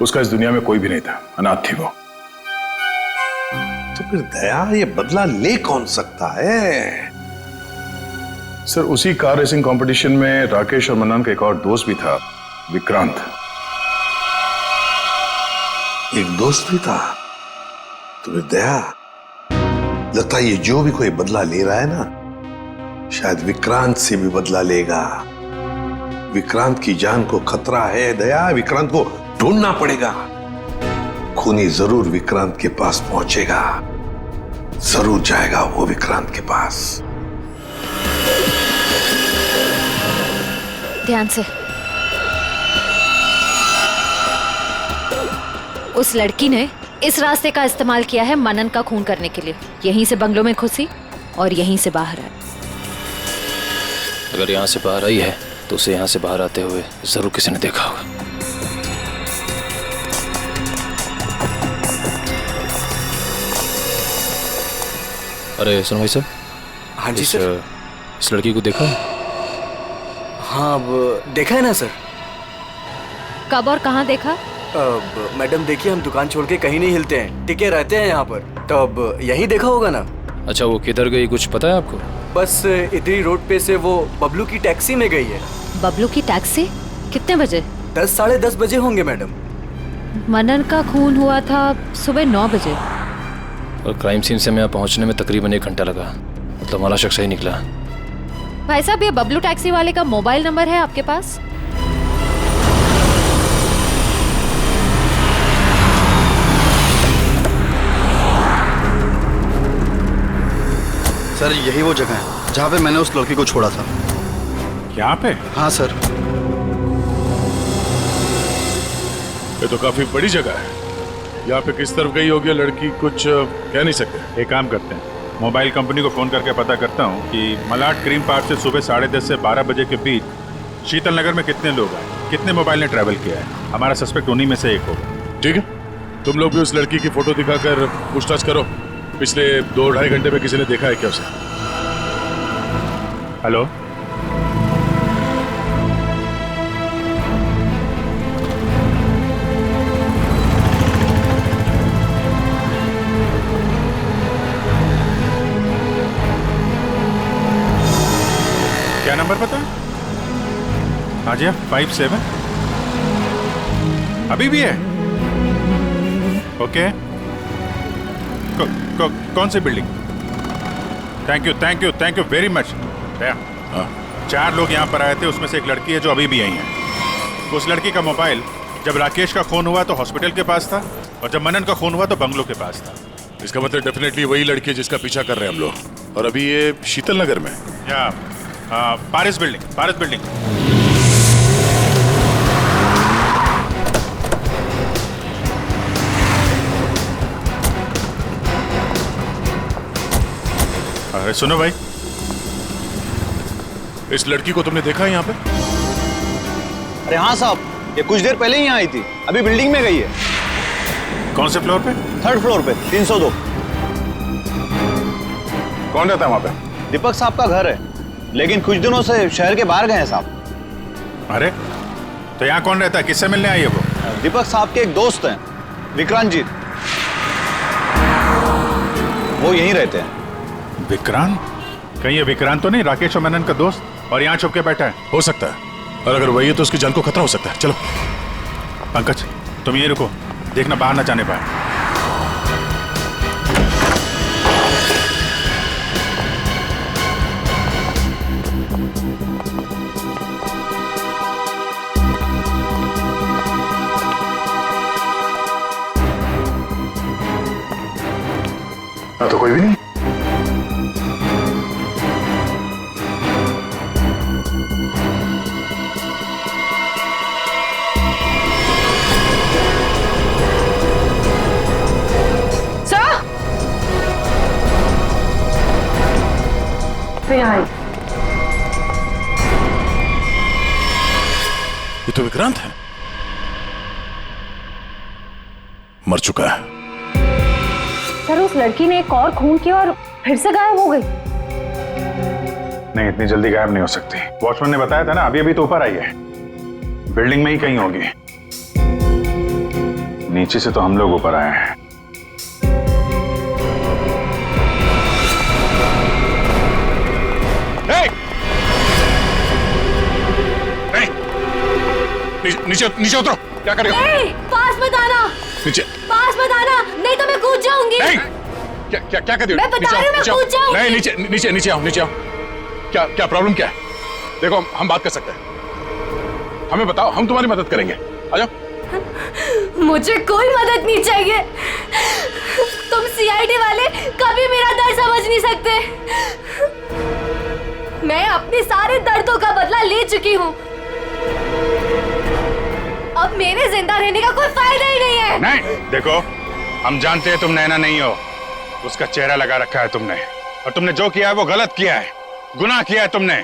उसका इस दुनिया में कोई भी नहीं था, अनाथ थी वो। तो फिर दया ये बदला ले कौन सकता है? सर उसी कार रेसिंग कंपटीशन में राकेश और मन्नन का एक और दोस्त भी था, विक्रांत। एक दोस्त भी था? तो फिर दया लगता है ये जो भी कोई बदला ले रहा है ना, शायद विक्रांत से भी बदला लेगा। विक्रांत की जान को खतरा है दया। विक्रांत को ढूंढना पड़ेगा। खूनी जरूर विक्रांत के पास पहुंचेगा, जरूर जाएगा वो विक्रांत के पास। ध्यान से। उस लड़की ने इस रास्ते का इस्तेमाल किया है मनन का खून करने के लिए। यहीं से बंगलों में घुसी और यहीं से बाहर आई। अगर यहाँ से बाहर आई है तो उसे यहाँ से बाहर आते हुए जरूर किसी ने देखा होगा। अरे सुनो भाई साहब। हाँ जी सर। इस लड़की को देखा? हाँ देखा है ना सर। कब और कहाँ देखा? मैडम देखिए, हम दुकान छोड़ के कहीं नहीं हिलते हैं, टिके रहते हैं यहाँ पर। तो अब यही देखा होगा ना। अच्छा वो किधर गई कुछ पता है आपको? बस इधरी रोड पे से वो बबलू की टैक्सी में गई है। बबलू की टैक्सी? कितने बजे? 10 साढ़े 10 बजे होंगे मैडम। मनन का खून हुआ था सुबह 9 बजे और क्राइम सीन से मैं पहुंचने में तकरीबन 1 घंटा लगा। मतलब हमारा शख्स सही निकला। भाई साहब ये बबलू टैक्सी वाले का मोबाइल नंबर है आपके पास? सर यही वो जगह है जहाँ पे मैंने उस लड़की को छोड़ा था। यहाँ पे? हाँ सर। ये तो काफी बड़ी जगह है। यहाँ पे किस तरफ गई होगी लड़की कुछ कह नहीं सकते। एक काम करते हैं, मोबाइल कंपनी को फोन करके पता करता हूँ कि मलाड क्रीम पार्क से सुबह 10:30 से 12 बजे के बीच शीतल नगर में कितने लोग आए, कितने मोबाइल ने ट्रैवल किया है। हमारा सस्पेक्ट उन्हीं में से एक होगा। ठीक है, तुम लोग भी उस लड़की की फोटो दिखाकर पूछताछ करो। पिछले 2-2.5 घंटे में किसी ने देखा है क्या उसे? हेलो, क्या नंबर पता है? हाँ जी, 57 अभी भी है? ओके। कौन सी building? Thank you very much. 4 लोग यहाँ पर आए थे, उसमें से एक लड़की है जो अभी भी आई है। उस लड़की का मोबाइल जब राकेश का खून हुआ तो हॉस्पिटल के पास था और जब मनन का खून हुआ तो बंगलो के पास था। इसका मतलब डेफिनेटली वही लड़की है जिसका पीछा कर रहे हैं हम लोग। और अभी ये शीतल नगर में या पारिस बिल्डिंग। अरे सुनो भाई, इस लड़की को तुमने देखा है यहाँ पे? अरे हाँ साहब, ये कुछ देर पहले ही यहाँ आई थी, अभी बिल्डिंग में गई है। कौन से फ्लोर पे? 3rd फ्लोर पे, 302। कौन रहता है वहां पे? दीपक साहब का घर है, लेकिन कुछ दिनों से शहर के बाहर गए हैं साहब। अरे तो यहाँ कौन रहता है? किससे मिलने आई है वो? दीपक साहब के एक दोस्त हैं, विक्रांत जी, वो यहीं रहते हैं। विक्रांत? कहीं ये विक्रांत तो नहीं राकेश और मनन का दोस्त, और यहाँ छुप के बैठा है? हो सकता है, और अगर वही है तो उसकी जान को खतरा हो सकता है। चलो पंकज तुम ये रुको, देखना बाहर ना जाने पाए। तो कोई भी नहीं। ये तो विक्रांत है, मर चुका है। सर उस लड़की ने एक और खून किया और फिर से गायब हो गई। नहीं, इतनी जल्दी गायब नहीं हो सकती। वॉचमैन ने बताया था ना, अभी अभी तो ऊपर आई है, बिल्डिंग में ही कहीं होगी। नीचे से तो हम लोग ऊपर आए हैं। नीचे नीचे उतरो, क्या कर रहे हो? पास मत आना, नीचे पास मत आना, नहीं तो मैं कूद जाऊंगी। क्या क्या क्या कर रही हो? मैं बता रही हूँ, मैं कूद जाऊंगी। नहीं, नीचे नीचे नीचे आओ, नीचे आओ। क्या क्या प्रॉब्लम क्या है? देखो हम बात कर सकते हैं, हमें बताओ, हम तुम्हारी मदद करेंगे। आ जाओ। मुझे कोई मदद नहीं चाहिए। तुम सीआईडी वाले कभी मेरा दर्द समझ नहीं सकते। मैं अपने सारे दर्दों का बदला ले चुकी हूँ। अब मेरे जिंदा रहने का कोई फायदा ही नहीं है। नहीं, देखो हम जानते हैं तुम नैना नहीं हो, उसका चेहरा लगा रखा है तुमने, और तुमने जो किया है वो गलत किया है, गुनाह किया है तुमने,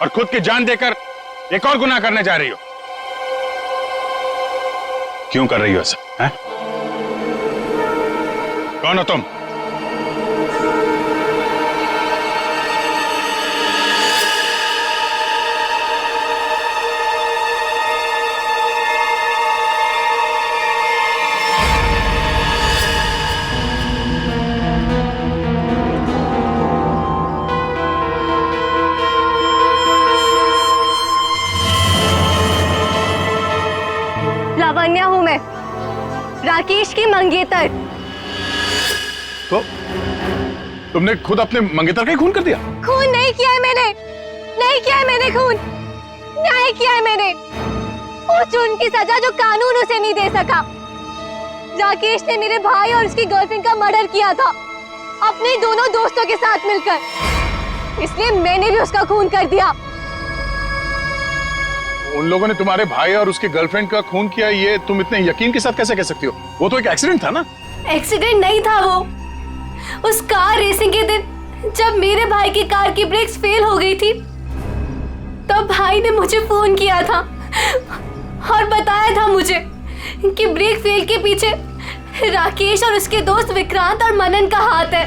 और खुद की जान देकर एक और गुनाह करने जा रही हो। क्यों कर रही हो ऐसा? कौन हो तुम? लावण्या हूँ मैं, राकेश की मंगेतर। तो तुमने खुद अपने मंगेतर का ही खून कर दिया? खून नहीं किया है मैंने, नहीं किया है मैंने खून, न्याय किया है मैंने। उस जुर्म की सजा जो कानून उसे नहीं दे सका। राकेश ने मेरे भाई और उसकी गर्लफ्रेंड का मर्डर किया था, अपने दोनों दोस्तों के साथ मिलकर, इसलिए मैंने भी उसका खून कर दिया। उन लोगों ने तुम्हारे भाई और उसकी गर्लफ्रेंड का खून किया, ये तुम इतने यकीन के साथ कैसे कह सकती हो? वो तो एक एक्सीडेंट था ना। एक्सीडेंट नहीं था वो। उस कार रेसिंग के दिन जब मेरे भाई की कार की ब्रेक्स फेल हो गई थी, तब भाई ने मुझे फोन किया था और बताया था मुझे कि ब्रेक फेल के पीछे राकेश और उसके दोस्त विक्रांत और मनन का हाथ है।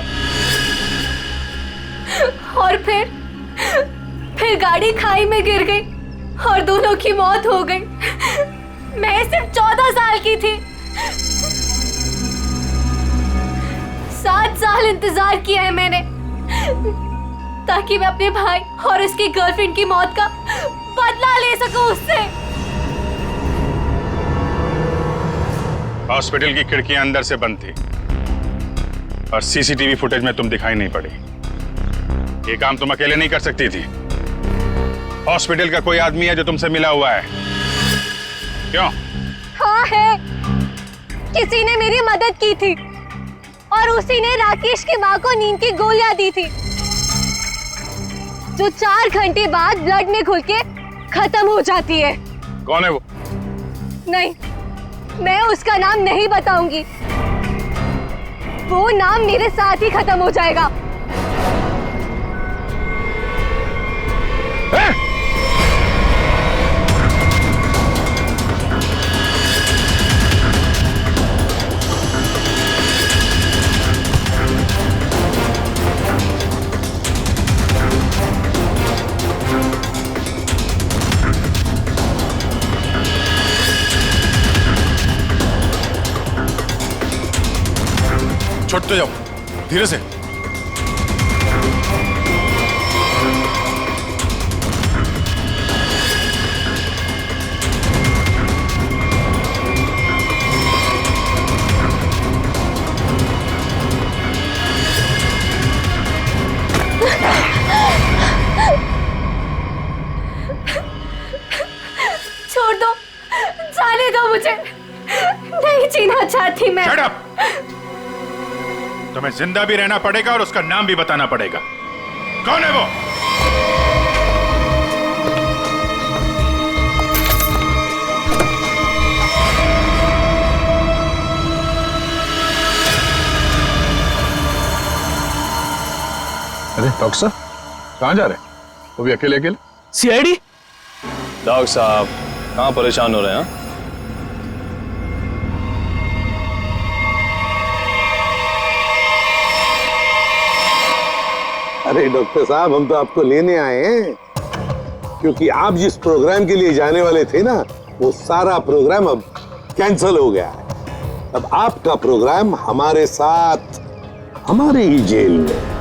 और फिर गाड़ी खाई में गिर गई और दोनों की मौत हो गई। मैं सिर्फ 14 साल की थी। 7 साल इंतजार किया है मैंने, ताकि मैं अपने भाई और उसकी गर्लफ्रेंड की मौत का बदला ले सकूं उससे। हॉस्पिटल की खिड़कियां अंदर से बंद थी और सीसीटीवी फुटेज में तुम दिखाई नहीं पड़ी। ये काम तुम अकेले नहीं कर सकती थी। हॉस्पिटल का कोई आदमी है जो तुमसे मिला हुआ है? क्यों? हाँ है, किसी ने मेरी मदद की थी और उसी ने राकेश की माँ को नींद की गोलियां दी थी, जो 4 घंटे बाद ब्लड में घुल के खत्म हो जाती है। कौन है वो? नहीं, मैं उसका नाम नहीं बताऊंगी। वो नाम मेरे साथ ही खत्म हो जाएगा। छोड़ते जाओ, धीरे से। छोड़ दो, जाने दो मुझे, नहीं जीना चाहती मैं। Shut up! तुम्हें जिंदा भी रहना पड़ेगा और उसका नाम भी बताना पड़ेगा। कौन है वो? अरे डॉक्टर साहब, कहाँ जा रहे हैं? वो भी अकेले अकेले? सीआईडी? डॉक्टर साहब कहाँ परेशान हो रहे हैं? अरे डॉक्टर साहब, हम तो आपको लेने आए हैं, क्योंकि आप जिस प्रोग्राम के लिए जाने वाले थे ना, वो सारा प्रोग्राम अब कैंसिल हो गया है। अब आपका प्रोग्राम हमारे साथ, हमारे ही जेल में।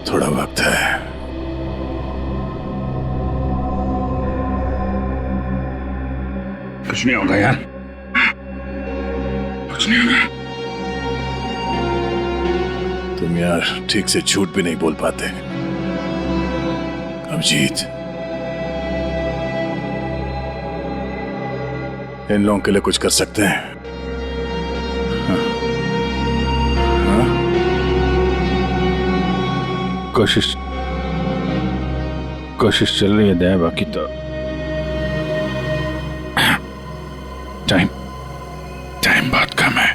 थोड़ा वक्त है। कुछ नहीं होगा यार, कुछ नहीं होगा। तुम यार ठीक से झूठ भी नहीं बोल पाते। अभिजीत, इन लोगों के लिए कुछ कर सकते हैं? कोशिश चल रही है दया, बाकी तो टाइम बहुत कम है।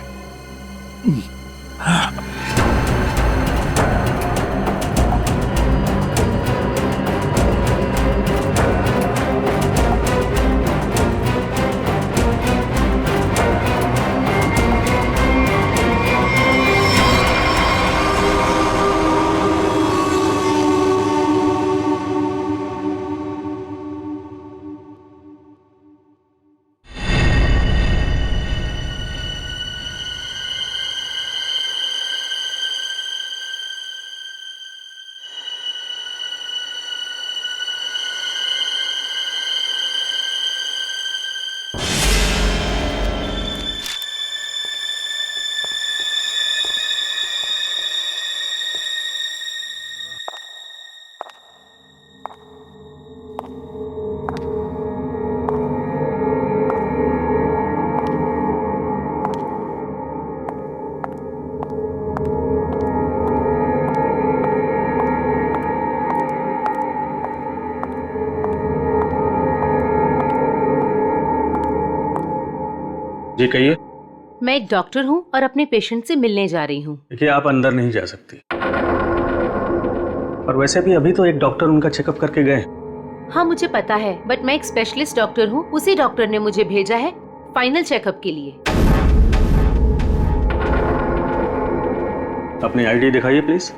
जी कहिए। मैं एक डॉक्टर हूँ और अपने पेशेंट से मिलने जा रही हूँ। देखिए आप अंदर नहीं जा सकती, और वैसे भी अभी तो एक डॉक्टर उनका चेकअप करके गए। हाँ मुझे पता है, बट मैं एक स्पेशलिस्ट डॉक्टर हूँ। उसी डॉक्टर ने मुझे भेजा है फाइनल चेकअप के लिए। अपनी आईडी दिखाइए प्लीज।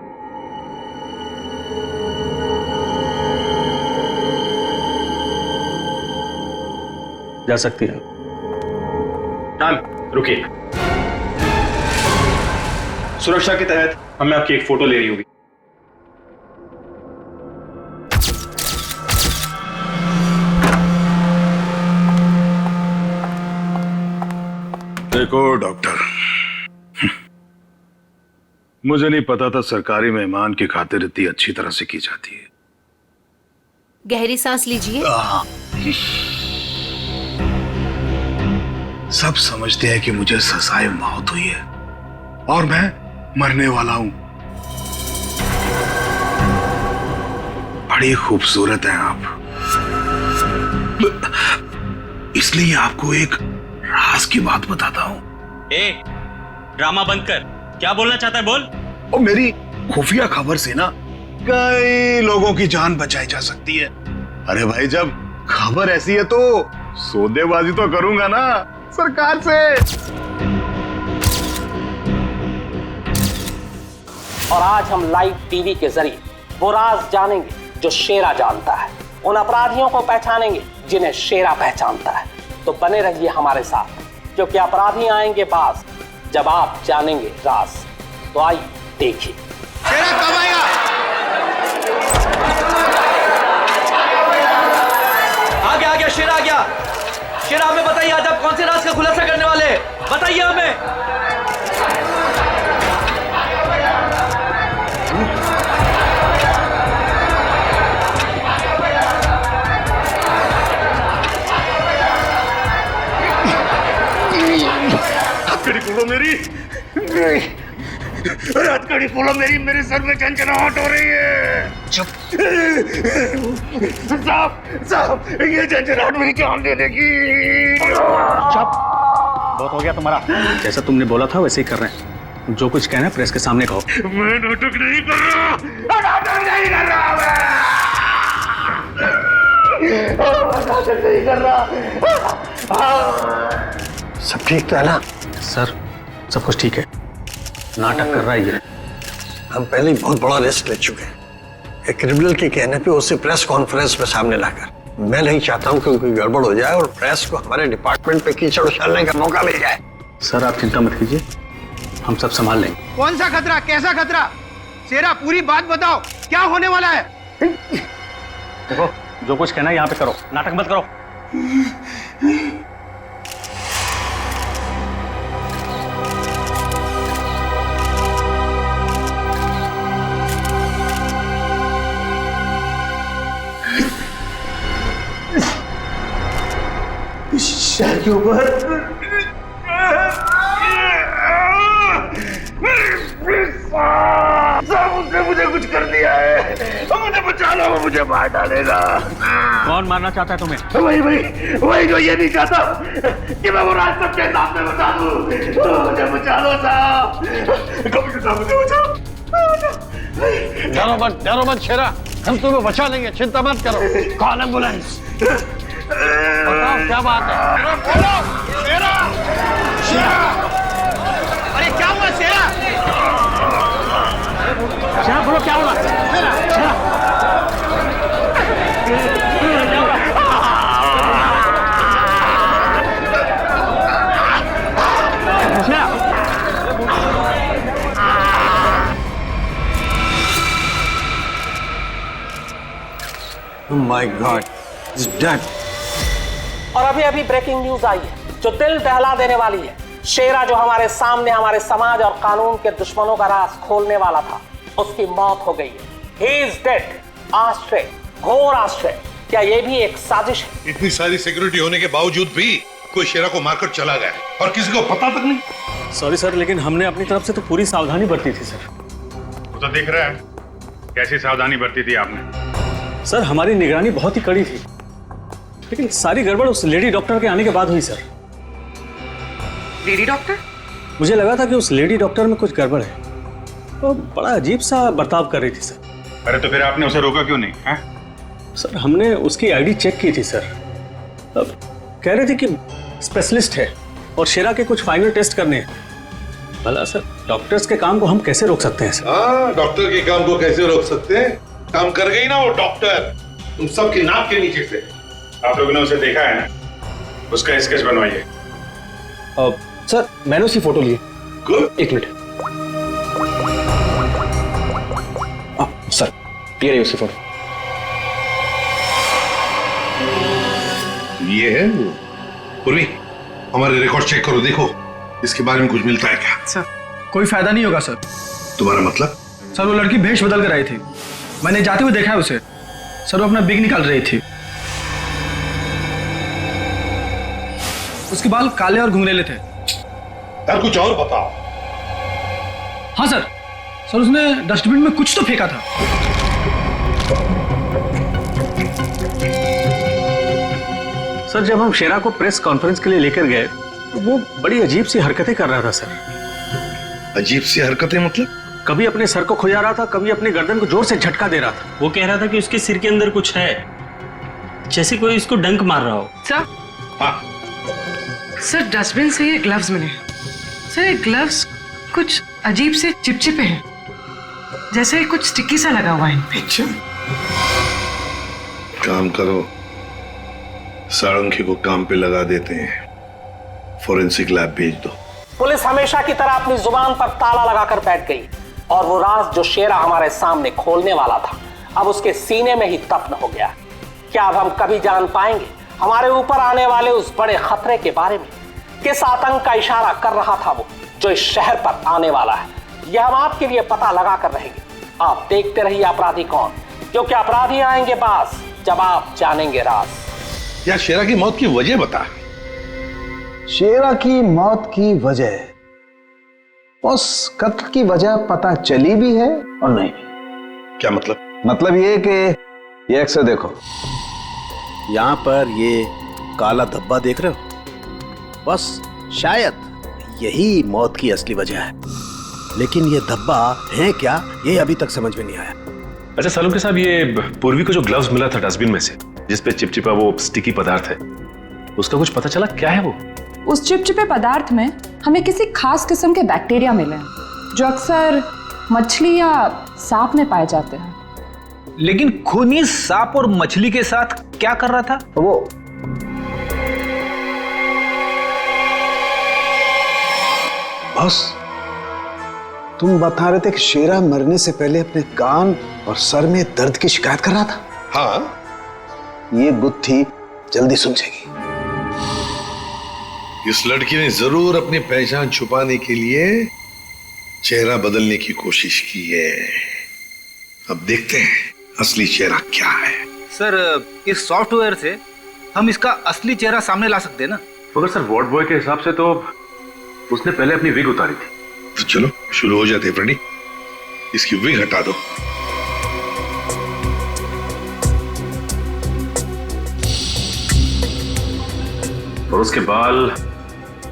जा सकती है। मैम रुकिए, सुरक्षा के तहत हमें आपकी एक फोटो लेनी होगी। देखो डॉक्टर, मुझे नहीं पता था सरकारी मेहमान की खातिर इतनी अच्छी तरह से की जाती है। गहरी सांस लीजिए। सब समझते हैं कि मुझे सजाए मौत हुई है और मैं मरने वाला हूं। बड़ी खूबसूरत हैं आप, इसलिए आपको एक राज की बात बताता हूं। ड्रामा बंद कर, क्या बोलना चाहता है बोल। और मेरी खुफिया खबर से ना कई लोगों की जान बचाई जा सकती है। अरे भाई, जब खबर ऐसी है तो सौदेबाजी तो करूंगा ना सरकार से। और आज हम लाइव टीवी के जरिए वो राज जानेंगे जो शेरा जानता है, उन अपराधियों को पहचानेंगे जिन्हें शेरा पहचानता है। तो बने रहिए हमारे साथ, क्योंकि अपराधी आएंगे पास जब आप जानेंगे राज। तो आइए देखिए। शेरा कब आएगा? आ गया शेरा आ गया। शेरा हमें बताइए, आज आप कौन से राज का खुलासा करने वाले हैं? बताइए हमें। हथकड़ी खोलो मेरी, हथकड़ी खोलो मेरी, मेरे सर में झंझनाहट हो रही है। चुप साहब, ये झंझनाहट मेरी जान दे देगी। चुप, बहुत हो गया तुम्हारा। जैसा तुमने बोला था वैसे ही कर रहे हैं। जो कुछ कहना है प्रेस के सामने कहो। मैं नाटक नहीं कर रहा, नाटक नहीं कर रहा, नाटक नहीं कर रहा। सब ठीक तो है ना? सर सब कुछ ठीक है, नाटक कर रहा है ये। हम पहले ही बहुत बड़ा रिस्क ले चुके हैं। एक क्रिमिनल के कहने पे उसे प्रेस कॉन्फ्रेंस में सामने लाकर। मैं नहीं चाहता हूं कि कोई गड़बड़ हो जाए और प्रेस को हमारे डिपार्टमेंट पे कीचड़ उछालने का मौका मिल जाए। सर आप चिंता मत कीजिए, हम सब संभाल लेंगे। कौन सा खतरा, कैसा खतरा? शेरा पूरी बात बताओ, क्या होने वाला है? देखो जो कुछ कहना है यहाँ पे करो, नाटक मत करो। शहर के ऊपर उसने मुझे कुछ कर दिया है, मुझे बचा लो, वो मुझे मार डालेगा। कौन मारना चाहता है तुम्हें? वही जो ये नहीं चाहता कि मैं वो राज सबके सामने बता दूं। मुझे बचा लो साहब, मुझे बचाओ। डरो मत शेरा, हम तुम्हें बचा लेंगे, चिंता मत करो। Call ambulance. बताओ क्या बात है? बोलो शेरा। अरे क्या हुआ शेरा? शेरा बोलो क्या हुआ? शेरा Oh my God, he's dead. और अभी अभी ब्रेकिंग न्यूज आई है जो दिल दहला देने वाली है। शेरा जो हमारे सामने हमारे समाज और कानून के दुश्मनों का राज खोलने वाला था, उसकी मौत हो गई है। He is dead. आश्चर्य, घोर आश्चर्य। क्या ये भी एक साजिश है? इतनी सारी सिक्योरिटी होने के बावजूद भी कोई शेरा को मारकर चला गया और किसी को पता तक नहीं। सॉरी सर, लेकिन हमने अपनी तरफ से तो पूरी सावधानी बरती थी सर। वो तो दिख रहा है कैसी सावधानी बरती थी आपने। सर हमारी निगरानी बहुत ही कड़ी थी, लेकिन सारी गड़बड़ उस लेडी डॉक्टर के आने के बाद हुई सर। Lady doctor? मुझे लगा था कि उस लेडी डॉक्टर में कुछ गड़बड़ है। वो बड़ा अजीब सा बर्ताव कर रही थी सर। अरे तो फिर आपने उसे रोका क्यों नहीं है? सर हमने उसकी आईडी चेक की थी सर। अब कह रहे थे कि स्पेशलिस्ट है और शेरा के कुछ फाइनल टेस्ट करने हैं। भला सर डॉक्टर्स के काम को हम कैसे रोक सकते हैं सर? हाँ, डॉक्टर के काम को कैसे रोक सकते हैं? काम कर गई ना वो डॉक्टर, तुम सबकी नाक के नीचे से। आप लोगों ने उसे देखा है ना? उसका स्केच बनवाइए। सर मैंने उसकी फोटो ली। एक मिनट। सर ये रही उसकी फोटो। ये है वो। पूर्वी, हमारे रिकॉर्ड चेक करो, देखो इसके बारे में कुछ मिलता है क्या? सर कोई फायदा नहीं होगा सर। तुम्हारा मतलब? सर वो लड़की भेष बदल कर आई थी, मैंने जाते हुए देखा है उसे। सर वो अपना बिग निकाल रही थी। उसके बाल काले और घुंघरेले थे। यार कुछ और बताओ। हाँ सर, सर उसने डस्टबिन में कुछ तो फेंका था। सर जब हम शेरा को प्रेस कॉन्फ्रेंस के लिए लेकर गए तो वो बड़ी अजीब सी हरकतें कर रहा था सर। अजीब सी हरकतें मतलब? कभी अपने सर को खुजा रहा था, कभी अपनी गर्दन को जोर से झटका दे रहा था। वो कह रहा था कि उसके सिर के अंदर कुछ है, जैसे कोई इसको डंक मार रहा हो। सर हाँ सर डस्टबिन से ये ग्लव्स मिले। सर ये ग्लव्स कुछ अजीब से चिपचिपे हैं, जैसे कुछ स्टिकी सा लगा हुआ है इन पे। अच्छा काम करो, सारंगी को काम पे लगा देते हैं, फोरेंसिक लैब भेज दो। पुलिस हमेशा की तरह अपनी जुबान पर ताला लगाकर बैठ गई और वो राज जो शेरा हमारे सामने खोलने वाला था अब उसके सीने में ही दफन हो गया। क्या अब हम कभी जान पाएंगे हमारे ऊपर आने वाले उस बड़े खतरे के बारे में? किस आतंक का इशारा कर रहा था वो जो इस शहर पर आने वाला है? यह हम आपके लिए पता लगा कर रहेंगे। आप देखते रहिए अपराधी कौन, क्योंकि अपराधी आएंगे पास जब आप जानेंगे राज। यार शेरा की मौत की वजह बता। शेरा की मौत की वजह, उस कत्ल की वजह पता चली भी है और नहीं भी। क्या मतलब? मतलब ये कि ये अक्सर देखो, यहाँ पर ये काला धब्बा देख रहे हो, बस शायद यही मौत की असली वजह है, लेकिन ये धब्बा है क्या ये अभी तक समझ में नहीं आया। अच्छा सालुंके साहब, ये पूर्वी को जो ग्लव्स मिला था डस्टबिन में से जिसपे चिपचिपा वो स्टिकी पदार्थ है, उसका कुछ पता चला क्या है वो? उस चिपचिपे पदार्थ में हमें किसी खास किस्म के बैक्टीरिया मिले हैं जो अक्सर मछली या सांप में पाए जाते हैं। लेकिन खूनी सांप और मछली के साथ क्या कर रहा था वो? बस तुम बता रहे थे कि शेरा मरने से पहले अपने कान और सर में दर्द की शिकायत कर रहा था। हाँ ये गुत्थी जल्दी सुलझेगी। इस लड़की ने जरूर अपनी पहचान छुपाने के लिए चेहरा बदलने की कोशिश की है। अब देखते हैं असली चेहरा क्या है। सर इस सॉफ्टवेयर से हम इसका असली चेहरा सामने ला सकते हैं ना? मगर सर वार्ड बॉय के हिसाब से तो उसने पहले अपनी विग उतारी थी। तो चलो शुरू हो जाते हैं फ्रेंडी, इसकी विग हटा दो। और उसके बाल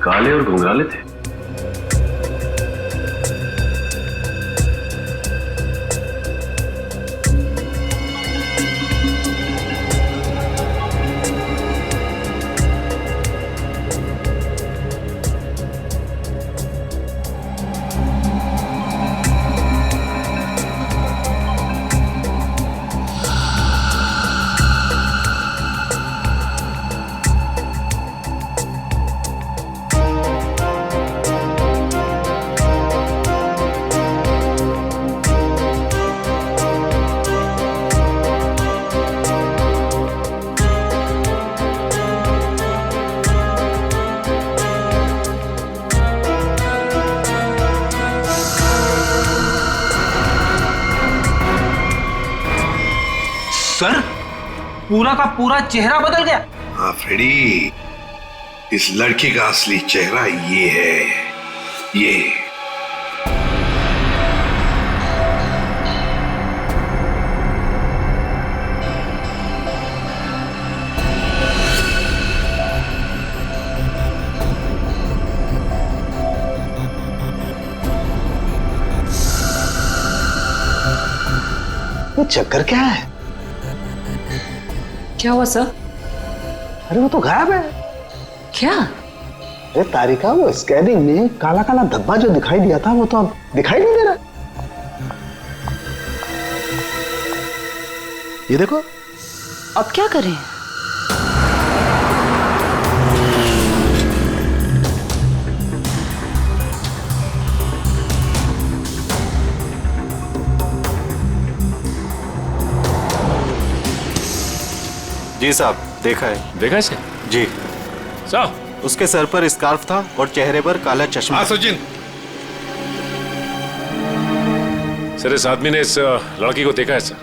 काले और घुंघराले थे। सर पूरा का पूरा चेहरा बदल गया। हाँ फ्रेडी, इस लड़की का असली चेहरा ये है, ये। ये चक्कर क्या है? क्या हुआ सर? अरे वो तो गायब है। क्या? अरे तारिका, वो स्कैनिंग में काला काला धब्बा जो दिखाई दिया था वो तो अब दिखाई नहीं दे रहा। ये देखो। अब क्या करें? जी साहब, देखा है। देखा इसे? जी साहब, उसके सर पर स्कार्फ था और चेहरे पर काला चश्मा। हाँ सचिन, सर इस आदमी ने इस लड़की को देखा है सर।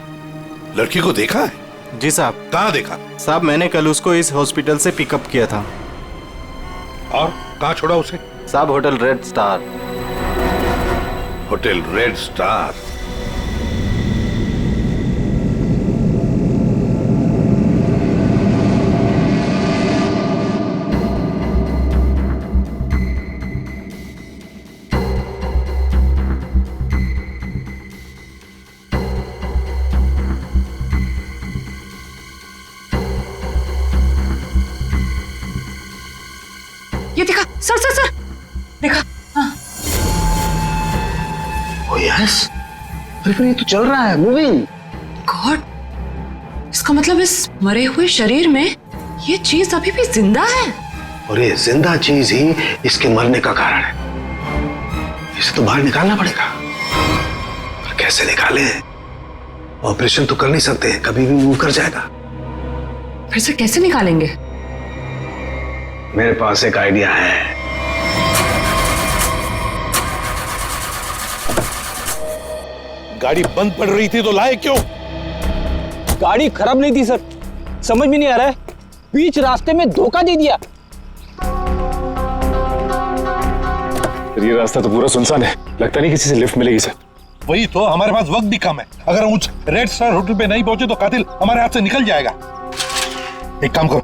लड़की को देखा है? जी साहब। कहाँ देखा? साहब मैंने कल उसको इस हॉस्पिटल से पिकअप किया था। और कहाँ छोड़ा उसे? साहब hotel red star. Hotel red star? ये देखा सर सर सर, देखा? हाँ। ओ यस, अरे ये तो चल रहा है, मूविंग। गॉड, इसका मतलब इस मरे हुए शरीर में ये चीज अभी भी जिंदा है। और ये जिंदा चीज ही इसके मरने का कारण है। इसे तो बाहर निकालना पड़ेगा। पर कैसे निकाले? ऑपरेशन तो कर नहीं सकते, कभी भी मूव कर जाएगा। फिर से कैसे निकालेंगे? मेरे पास एक आइडिया है। गाड़ी बंद पड़ रही थी तो लाए क्यों? गाड़ी खराब नहीं थी सर, समझ में नहीं आ रहा है, बीच रास्ते में धोखा दे दिया। ये रास्ता तो पूरा सुनसान है, लगता नहीं किसी से लिफ्ट मिलेगी सर। वही तो, हमारे पास वक्त भी कम है। अगर हम उस रेड स्टार होटल पे नहीं पहुंचे तो कातिल हमारे हाथ से निकल जाएगा। एक काम करो,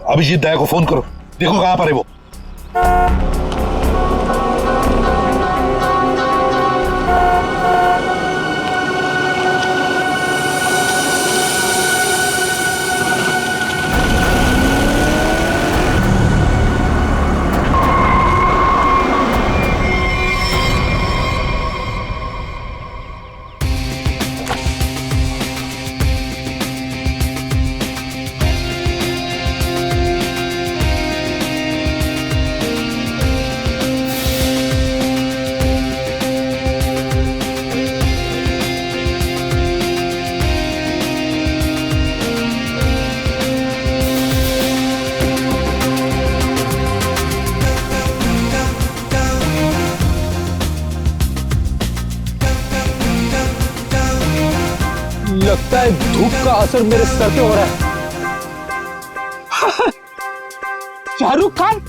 अभिजीत दया को फोन करो, देखो कहां पर है वो। लगता है धूप का असर मेरे सर पे हो रहा है। शाहरुख खान।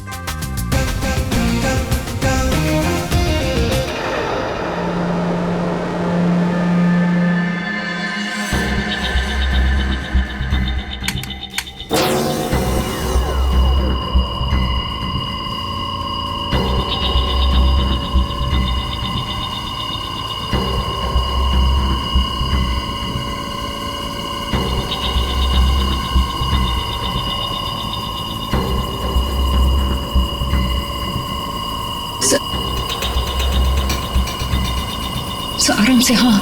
आराम से। हाँ,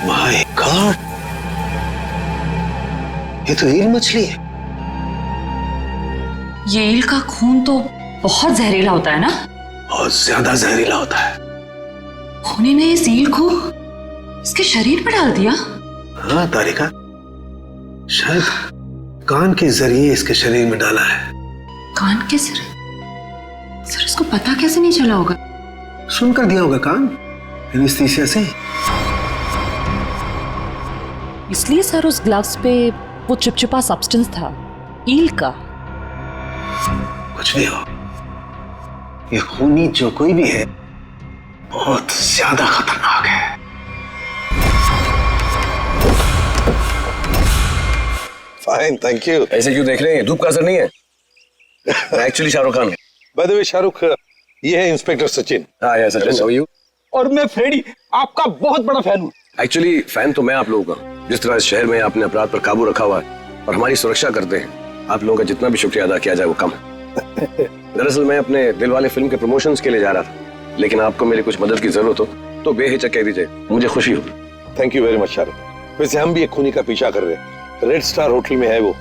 माय गॉड, ये तो ईल मछली है। ये ईल का खून तो बहुत जहरीला होता है ना? बहुत ज्यादा जहरीला होता है। खूनी ने इस ईल को इसके शरीर पर डाल दिया। हाँ तारिका, शायद कान के जरिए इसके शरीर में डाला है। कान के सर इसको पता कैसे नहीं चला होगा? सुनकर दिया होगा कान, एनेस्थीसिया से। इसलिए सर उस ग्लव्स पे वो चिपचिपा सब्सटेंस था, ईल का। कुछ भी हो, ये खूनी जो कोई भी है बहुत ज्यादा खतरनाक है। Fine, thank you. ऐसे क्यों देख रहे हैं? धूप का असर नहीं है? मैं एक्चुअली शाहरुख खान हूं। बाय द वे शाहरुख, ये है इंस्पेक्टर सचिन। हाँ यार सचिन, हाउ आर यू? और मैं फ्रेडी, आपका बहुत बड़ा फैन हूँ। एक्चुअली फैन तो मैं आप लोगों का। जिस तरह इस शहर में आपने अपराध पर काबू रखा हुआ है और हमारी सुरक्षा करते हैं, आप लोगों का जितना भी शुक्रिया अदा किया जाए वो कम है। दरअसल मैं अपने दिलवाले फिल्म के प्रमोशंस के लिए जा रहा था, लेकिन आपको मेरी कुछ मदद की जरूरत हो तो बेहिचक कह दीजिए, मुझे खुशी हो। Thank you very much Shahrukh. वैसे हम भी एक खूनी का पीछा कर रहे हैं, रेड स्टार होटल में है वो,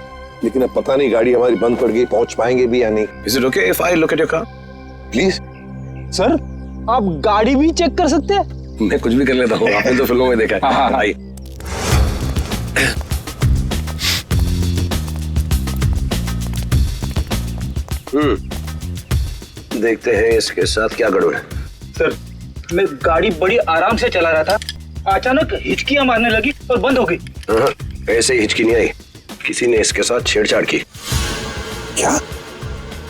लेकिन अब पता नहीं गाड़ी हमारी बंद पड़ गई, पहुंच पाएंगे भी या नहीं। Is it okay if I look at your car? Please. Sir, आप गाड़ी भी चेक कर सकते हैं? मैं कुछ भी कर लेता हूँ, आपने तो फिल्मों में देखा है। आइए। देखते हैं इसके साथ क्या गड़बड़ है। सर, मैं गाड़ी बड़ी आराम से चला रहा था, अचानक हिचकियां मारने लगी और बंद हो गई। ऐसे ही हिचकी नहीं आई, किसी ने इसके साथ छेड़छाड़ की। क्या?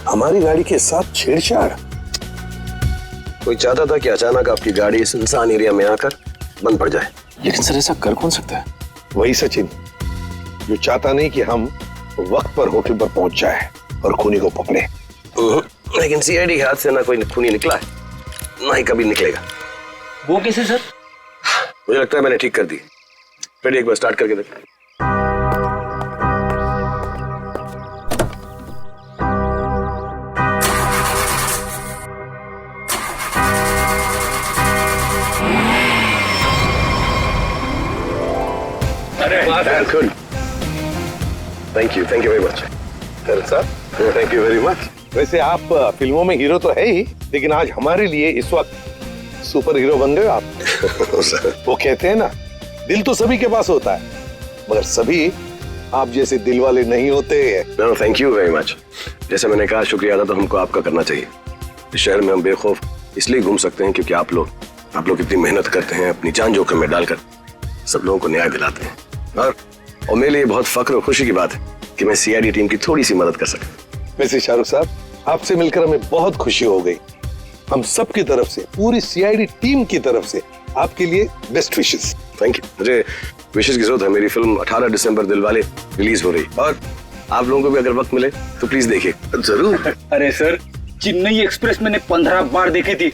हमारी गाड़ी के साथ छेड़छाड़? कोई चाहता था कि अचानक आपकी गाड़ी सुनसान एरिया में आकर बंद पड़ जाए। लेकिन सर ऐसा कर कौन सकता है? वही सचिन, जो चाहता नहीं कि हम वक्त पर होटल पर पहुंच जाए और खूनी को पकड़े। लेकिन सीआईडी के हाथ से ना कोई खूनी निकला है, ना ही कभी निकलेगा। वो कैसे सर? मुझे लगता है मैंने ठीक कर दी। फिर एक बार स्टार्ट करके देख। Good, thank you very much. Sir, thank you very much. वैसे आप फिल्मों में हीरो तो है ही, लेकिन आज हमारे लिए इस वक्त सुपर हीरो बन गए आप। वो कहते हैं ना, दिल तो सभी के पास होता है, मगर सभी आप जैसे दिल वाले नहीं होते। No, thank you very much. जैसे मैंने कहा, शुक्रिया अदा तो हमको आपका करना चाहिए। इस शहर में हम बेखौफ इसलिए घूम सकते हैं क्योंकि आप लोग इतनी मेहनत करते हैं, अपनी जान जोखिम में डालकर सब लोगों को न्याय दिलाते हैं। और मेरे लिए बहुत फख्र और खुशी की बात है कि मैं सीआईडी टीम की थोड़ी सी मदद कर सका। वैसे शाहरुख साहब, आपसे मिलकर हमें बहुत खुशी हो गई। हम सब की तरफ से, पूरी सीआईडी टीम की तरफ से आपके लिए बेस्ट विशेस। Thank you. मुझे विशेस की जरूरत है। मेरी फिल्म 18 दिसंबर दिलवाले रिलीज हो रही, और आप लोगों को भी अगर वक्त मिले तो प्लीज देखिए। जरूर। अरे सर, चेन्नई एक्सप्रेस मैंने 15 बार देखी थी।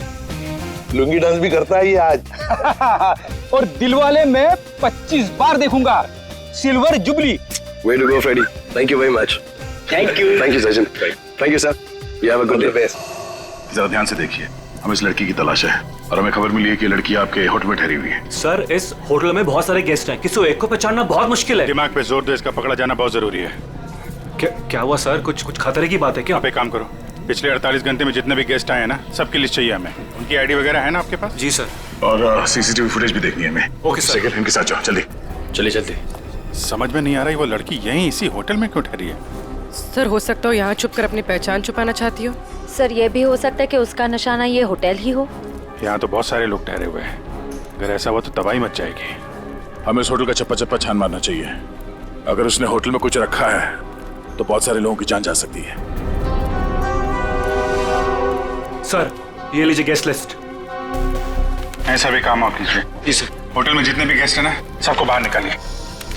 लुंगी डांस भी करता है ये आज। और दिलवाले में 25 बार देखूंगा। Silver jubilee. Way to go, Freddy. Thank you very much. Thank you. Thank you, Sachin. Thank you, sir. You have a good day. जरा ध्यान से देखिए, हम इस लड़की की तलाश है और हमें खबर मिली है कि ये लड़की आपके होटल में ठहरी हुई है। सर, इस होटल में बहुत सारे गेस्ट हैं, किसी एक को पहचानना बहुत मुश्किल है। दिमाग पे जोर दो, इसका पकड़ा जाना बहुत जरूरी है। क्या हुआ सर? कुछ खतरे की बात है क्या? आप एक काम करो, पिछले 48 घंटे में जितने भी गेस्ट आए हैं ना, सबकी लिस्ट चाहिए हमें। उनकी आईडी वगैरह है ना आपके पास? जी सर। और सीसीटीवी फुटेज भी देखनी है हमें। Okay sir. सेकंड, इनके साथ जाओ, जल्दी। चलिए जल्दी। समझ में नहीं आ रही वो लड़की यहीं इसी होटल में क्यों ठहरी है? सर, हो सकता हो यहाँ छुप कर अपनी पहचान छुपाना चाहती हो। सर, ये भी हो सकता है कि उसका निशाना ये होटल ही हो। यहाँ तो बहुत सारे लोग ठहरे हुए हैं, अगर ऐसा हुआ तो तबाही मच जाएगी। हमें इस होटल का चप्पा चप्पा छान मारना चाहिए। अगर उसने होटल में कुछ रखा है तो बहुत सारे लोगों की जान जा सकती है। सर, ये लीजिए गेस्ट लिस्ट। ऐसा भी काम आप कीजिए। जी सर। होटल में जितने भी गेस्ट हैं ना, सबको बाहर निकालिए।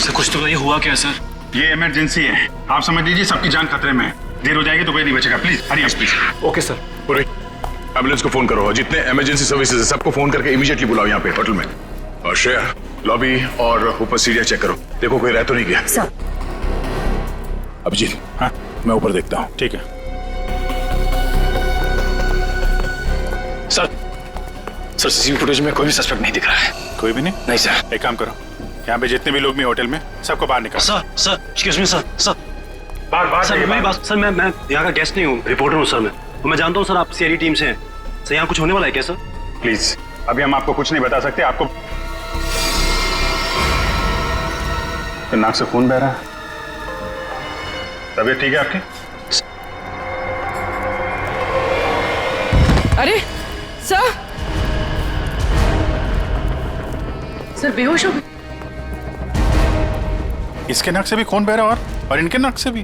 सर, कुछ तो नहीं हुआ क्या सर? ये इमरजेंसी है, आप समझ लीजिए सबकी जान खतरे में है। देर हो जाएगी तो कोई नहीं बचेगा। Please hurry up please. Okay sir. पूरी एम्बुलेंस को फोन करो और जितने इमरजेंसी सर्विसेज है सबको फोन करके इमीडिएटली बुलाओ यहाँ पे होटल में। और श्रेया, लॉबी और ऊपर सीढ़ियां चेक करो, देखो कोई रह तो नहीं गया। सर। अभिजीत, हाँ मैं ऊपर देखता हूँ। ठीक है सर। सर, सीसीटीवी फुटेज में कोई भी सस्पेक्ट नहीं दिख रहा है। कोई भी नहीं? नहीं सर। एक काम करो, यहाँ पे जितने भी लोग भी होटल में, सबको बाहर निकालो। Sir, excuse me sir. बाहर सर, मेरी बात। सर, मैं यहाँ का गेस्ट नहीं हूँ, रिपोर्टर हूँ सर। मैं जानता हूँ सर आप सीआईडी टीम से हैं। सर, यहाँ कुछ होने वाला है क्या सर? प्लीज, अभी हम आपको कुछ नहीं बता सकते। आपको नाक से खून बह रहा है, तबीयत ठीक है आपकी? अरे सर, सर बेहोश हो गए। इसके नाक से भी खून बह रहा और इनके नाक से भी।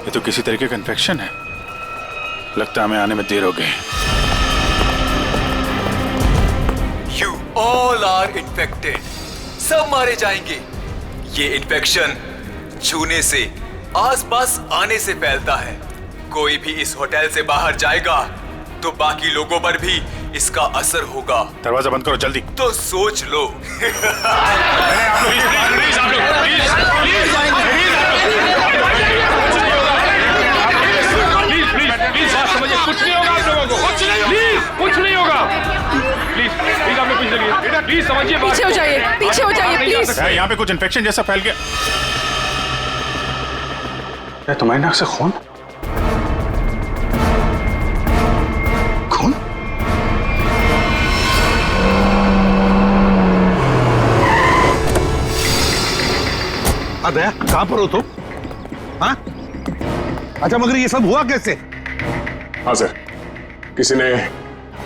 ये तो किसी तरीके का इन्फेक्शन है। लगता है हमें आने में देर हो गई। ऑल आर इन्फेक्टेड, सब मारे जाएंगे। ये इन्फेक्शन छूने से, आसपास आने से फैलता है। कोई भी इस होटल से बाहर जाएगा तो बाकी लोगों पर भी इसका असर होगा। दरवाजा बंद करो जल्दी। तो सोच लो। कुछ नहीं होगा आप लोगों को, कुछ नहीं होगा। प्लीज आप लोग पीछे चलिए, बेटा प्लीज समझिए बात। पीछे हो जाइए, पीछे हो जाइए प्लीज। यहाँ पे कुछ इन्फेक्शन जैसा फैल गया। तुम्हारी नाक से खून? दया, कहां पर हो तुम? हाँ? अच्छा मगर ये सब हुआ कैसे? हाँ सर, किसी ने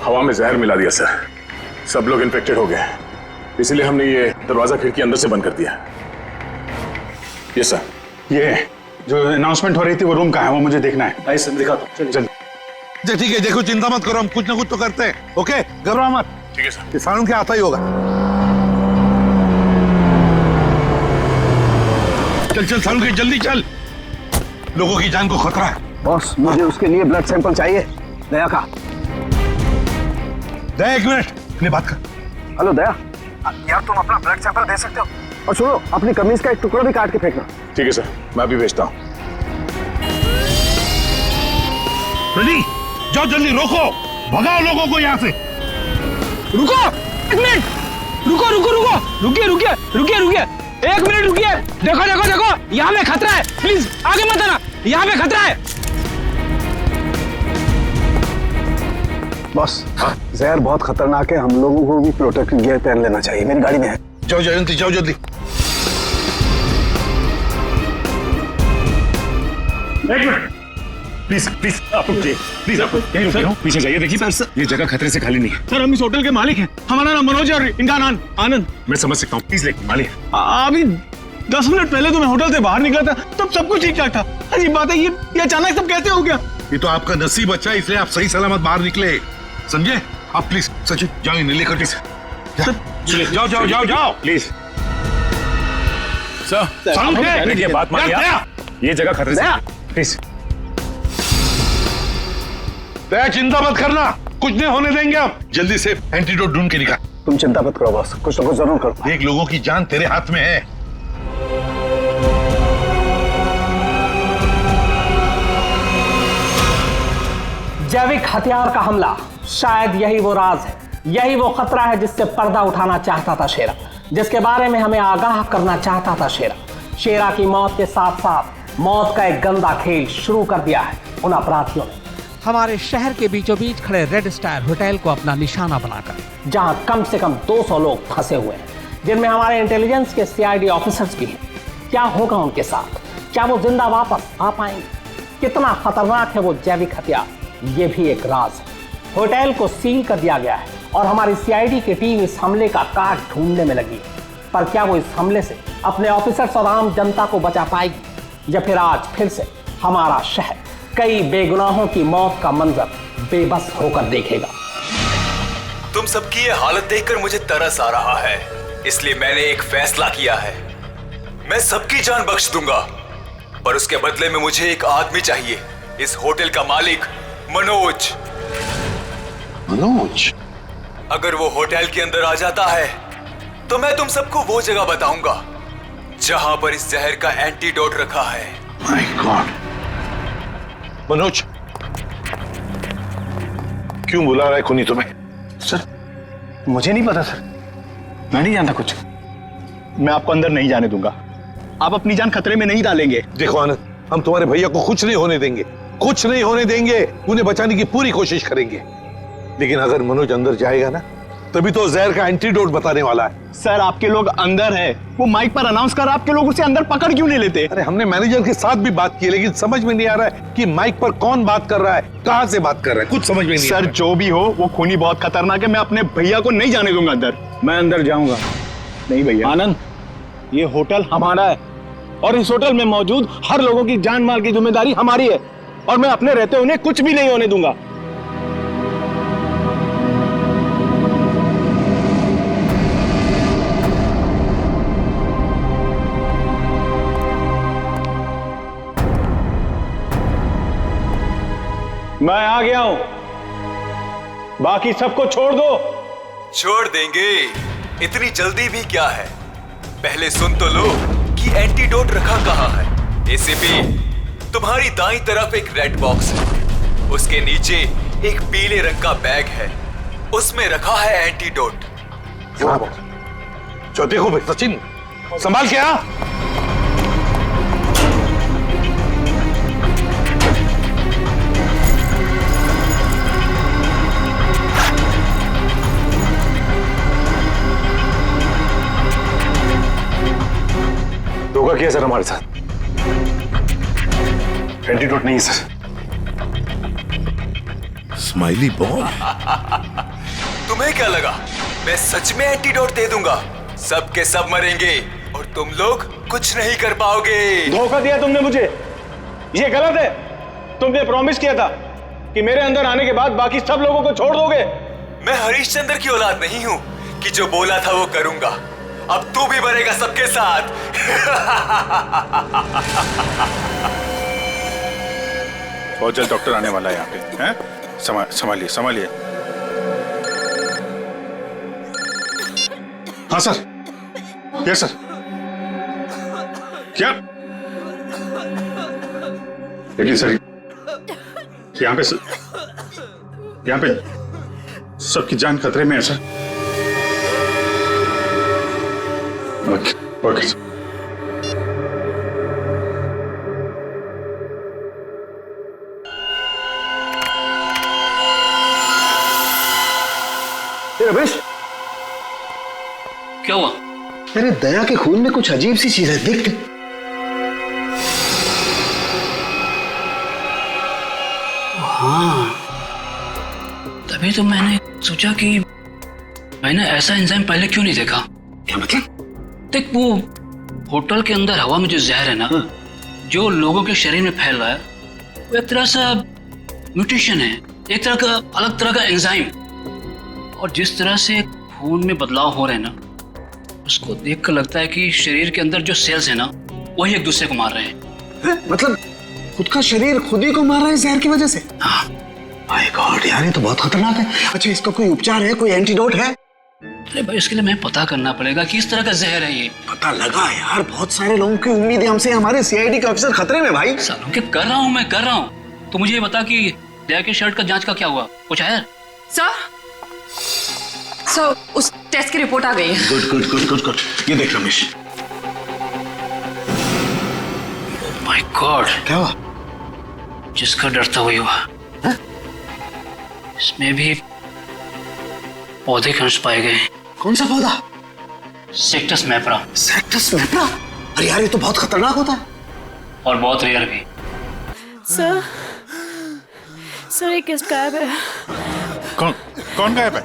हवा में जहर मिला दिया सर। सब लोग इन्फेक्टेड हो गए, इसलिए हमने ये दरवाजा खिड़की अंदर से बंद कर दिया। ये सर, ये जो अनाउंसमेंट हो रही थी वो रूम कहाँ है, वो मुझे देखना है। आइए सर, दिखाता हूं। चलिए ठीक है, देखो चिंता मत करो, हम कुछ ना कुछ तो करते हैं। ओके, घबराओ मत। ठीक है सर। किसानों के आता ही होगा। चल चल सालू के, जल्दी चल, लोगों की जान को खतरा है। बॉस, मुझे उसके लिए ब्लड सैंपल चाहिए, दया का। दया एक मिनट, अपनी बात कर। हेलो दया, यार तुम अपना ब्लड सैंपल दे सकते हो? और सुनो, अपनी कमीज का एक टुकड़ा भी काट के फेंकना। ठीक है सर, मैं अभी भेजता हूँ। रेडी, जाओ जल्दी, रोको, भगाओ लोगों को यहाँ से। रुको एक मिनट, रुको रुको रुको, रुकिए रुकिए रुकिए रुकिए, एक मिनट रुकिए। देखो देखो देखो, यहाँ में खतरा है, प्लीज आगे मत आना, यहाँ में खतरा है। बॉस, जहर बहुत खतरनाक है, हम लोगों को भी प्रोटेक्टिव गियर पहन लेना चाहिए। मेरी गाड़ी में है। जाओ जयंती, जाओ जल्दी। एक मिनट प्लीज प्लीज, आप प्लीज आप यहीं रुकिए, पीछे जाइए। देखिए सर, ये जगह खतरे से खाली नहीं है। सर हम इस होटल के मालिक हैं, हमारा नाम मनोज है और इनका नाम आनंद। मैं समझ सकता हूँ, प्लीज लेकिन मालिक अभी 10 मिनट पहले तो मैं होटल से बाहर निकला था, तब सब कुछ ठीक ठाक था। अजीब बात है, ये अचानक सब कैसे हो गया? ये तो आपका नसीब अच्छा है, इसलिए आप सही सलामत बाहर निकले, समझे? आप प्लीज सचिन जाओ, नीले कटी से जाओ जाओ जाओ जाओ प्लीज। सर ये बात मानिए, ये जगह खतरे से, प्लीज। दया चिंता मत करना, कुछ नहीं होने देंगे आप। जल्दी से एंटीडोट ढूंढ के निकाल। तुम चिंता मत करो बॉस, कुछ ना कुछ जरूर करो। एक लोगों की जान तेरे हाथ में है। जैविक हथियार का हमला, शायद यही वो राज है, यही वो खतरा है जिससे पर्दा उठाना चाहता था शेरा, जिसके बारे में हमें आगाह करना चाहता था शेरा। शेरा की मौत के साथ साथ मौत का एक गंदा खेल शुरू कर दिया है उन अपराधियों ने। हमारे शहर के बीचों बीच खड़े रेड स्टार होटल को अपना निशाना बनाकर, जहां कम से कम 200 लोग फंसे हुए हैं, जिनमें हमारे इंटेलिजेंस के सीआईडी ऑफिसर्स भी हैं। क्या होगा उनके साथ? क्या वो जिंदा वापस आ पाएंगे? कितना खतरनाक है वो जैविक हथियार, ये भी एक राज है। होटल को सील कर दिया गया है और हमारी सीआईडी की टीम इस हमले का काट ढूंढने में लगी है। पर क्या वो इस हमले से अपने ऑफिसर्स और आम जनता को बचा पाएगी, या फिर आज फिर से हमारा शहर कई बेगुनाहों की मौत का मंजर बेबस होकर देखेगा? तुम सबकी ये हालत देखकर मुझे तरस आ रहा है, इसलिए मैंने एक फैसला किया है। मैं सबकी जान बख्श दूंगा, पर उसके बदले में मुझे एक आदमी चाहिए, इस होटल का मालिक मनोज। मनोज? अगर वो होटल के अंदर आ जाता है तो मैं तुम सबको वो जगह बताऊंगा जहां पर इस जहर का एंटीडोट रखा है। My God. मनोज, क्यों बुला रहा है खूनी तुम्हें? सर मुझे नहीं पता सर, मैं नहीं जानता कुछ। मैं आपको अंदर नहीं जाने दूंगा, आप अपनी जान खतरे में नहीं डालेंगे। देखो आनंद, हम तुम्हारे भैया को कुछ नहीं होने देंगे, कुछ नहीं होने देंगे। उन्हें बचाने की पूरी कोशिश करेंगे, लेकिन अगर मनोज अंदर जाएगा ना, तभी तो जहर का एंटीडोट बताने वाला है। सर आपके लोग अंदर है, वो माइक पर अनाउंस कर, आपके लोग उसे अंदर पकड़ क्यों नहीं लेते? अरे हमने मैनेजर के साथ भी बात की, लेकिन समझ में नहीं आ रहा है कि माइक पर कौन बात कर रहा है, कहां से बात कर रहा है, कुछ समझ में नहीं आ रहा है। सर जो भी हो, वो खूनी बहुत खतरनाक है, मैं अपने भैया को नहीं जाने दूंगा अंदर। मैं अंदर जाऊंगा नहीं भैया। आनंद, ये होटल हमारा है और इस होटल में मौजूद हर लोगों की जान माल की जिम्मेदारी हमारी है, और मैं अपने रहते उन्हें कुछ भी नहीं होने दूंगा। मैं आ गया हूं, बाकी सबको छोड़ दो। छोड़ देंगे, इतनी जल्दी भी क्या है। पहले सुन तो लो कि एंटीडोट रखा कहाँ है। एसीपी, तुम्हारी दाईं तरफ एक रेड बॉक्स है, उसके नीचे एक पीले रंग का बैग है, उसमें रखा है एंटीडोट। जो देखो भाई सचिन, संभाल के आ। धोखा किया सर हमारे साथ। एंटीडोट नहीं सर। Smiley bomb. तुम्हें क्या लगा मैं सच में एंटीडोट दे दूंगा? सब के सब मरेंगे और तुम लोग कुछ नहीं कर पाओगे। धोखा दिया तुमने मुझे, ये गलत है। तुमने प्रॉमिस किया था कि मेरे अंदर आने के बाद बाकी सब लोगों को छोड़ दोगे। मैं हरिश्चंद्र की औलाद नहीं हूं कि जो बोला था वो करूंगा। अब तू भी मरेगा सबके साथ। बहुत जल्द डॉक्टर आने वाला है यहाँ पे, हैं? संभालिए संभालिए। हाँ सर। Yes sir. क्या? देखिए सर, यहाँ पे सबकी जान खतरे में है सर। Okay sir. रमेश, क्या हुआ? अरे दया के खून में कुछ अजीब सी चीज है, देख। हाँ, तभी तो मैंने सोचा कि मैंने ऐसा एंजाइम पहले क्यों नहीं देखा। क्या मतलब? देख, वो होटल के अंदर हवा में जो जहर है ना, जो लोगों के शरीर में फैल रहा है, वो एक तरह से म्यूटेशन है, एक तरह का अलग तरह का एंजाइम। और जिस तरह से खून में बदलाव हो रहे हैं ना, उसको देखकर लगता है कि शरीर के अंदर जो सेल्स है ना, वही एक दूसरे को मार रहे हैं। मतलब खुद का शरीर खुद ही को मार रहा है जहर की वजह से? हाँ। माय गॉड यार, ये तो बहुत खतरनाक है। अच्छा, इसका कोई उपचार है, कोई एंटीडोट है? अरे भाई, इसके लिए मैं पता करना पड़ेगा कि इस तरह का जहर है ये। पता लगा यार, बहुत सारे लोगों की उम्मीद है हमसे। हमारे सीआईडी के ऑफिसर खतरे में भाई। सालों के कर रहा हूँ मैं, कर रहा हूँ। तो मुझे ये बता कि दया के शर्ट का जांच का क्या हुआ, कुछ आया? सर, उस टेस्ट की रिपोर्ट आ गई है। Good good good good good. ये देख रमेश। माय गॉड, क्या हुआ? जिसका डर था वही हुआ। इसमें भी पौधे के अंश पाए गए। कौन सा पौधा? सेक्टस मैप्रा। सेक्टस मैप्रा? अरे यार, ये तो बहुत खतरनाक होता है और बहुत रेयर भी। सर एक गेस्ट गायब है। कौन गायब है?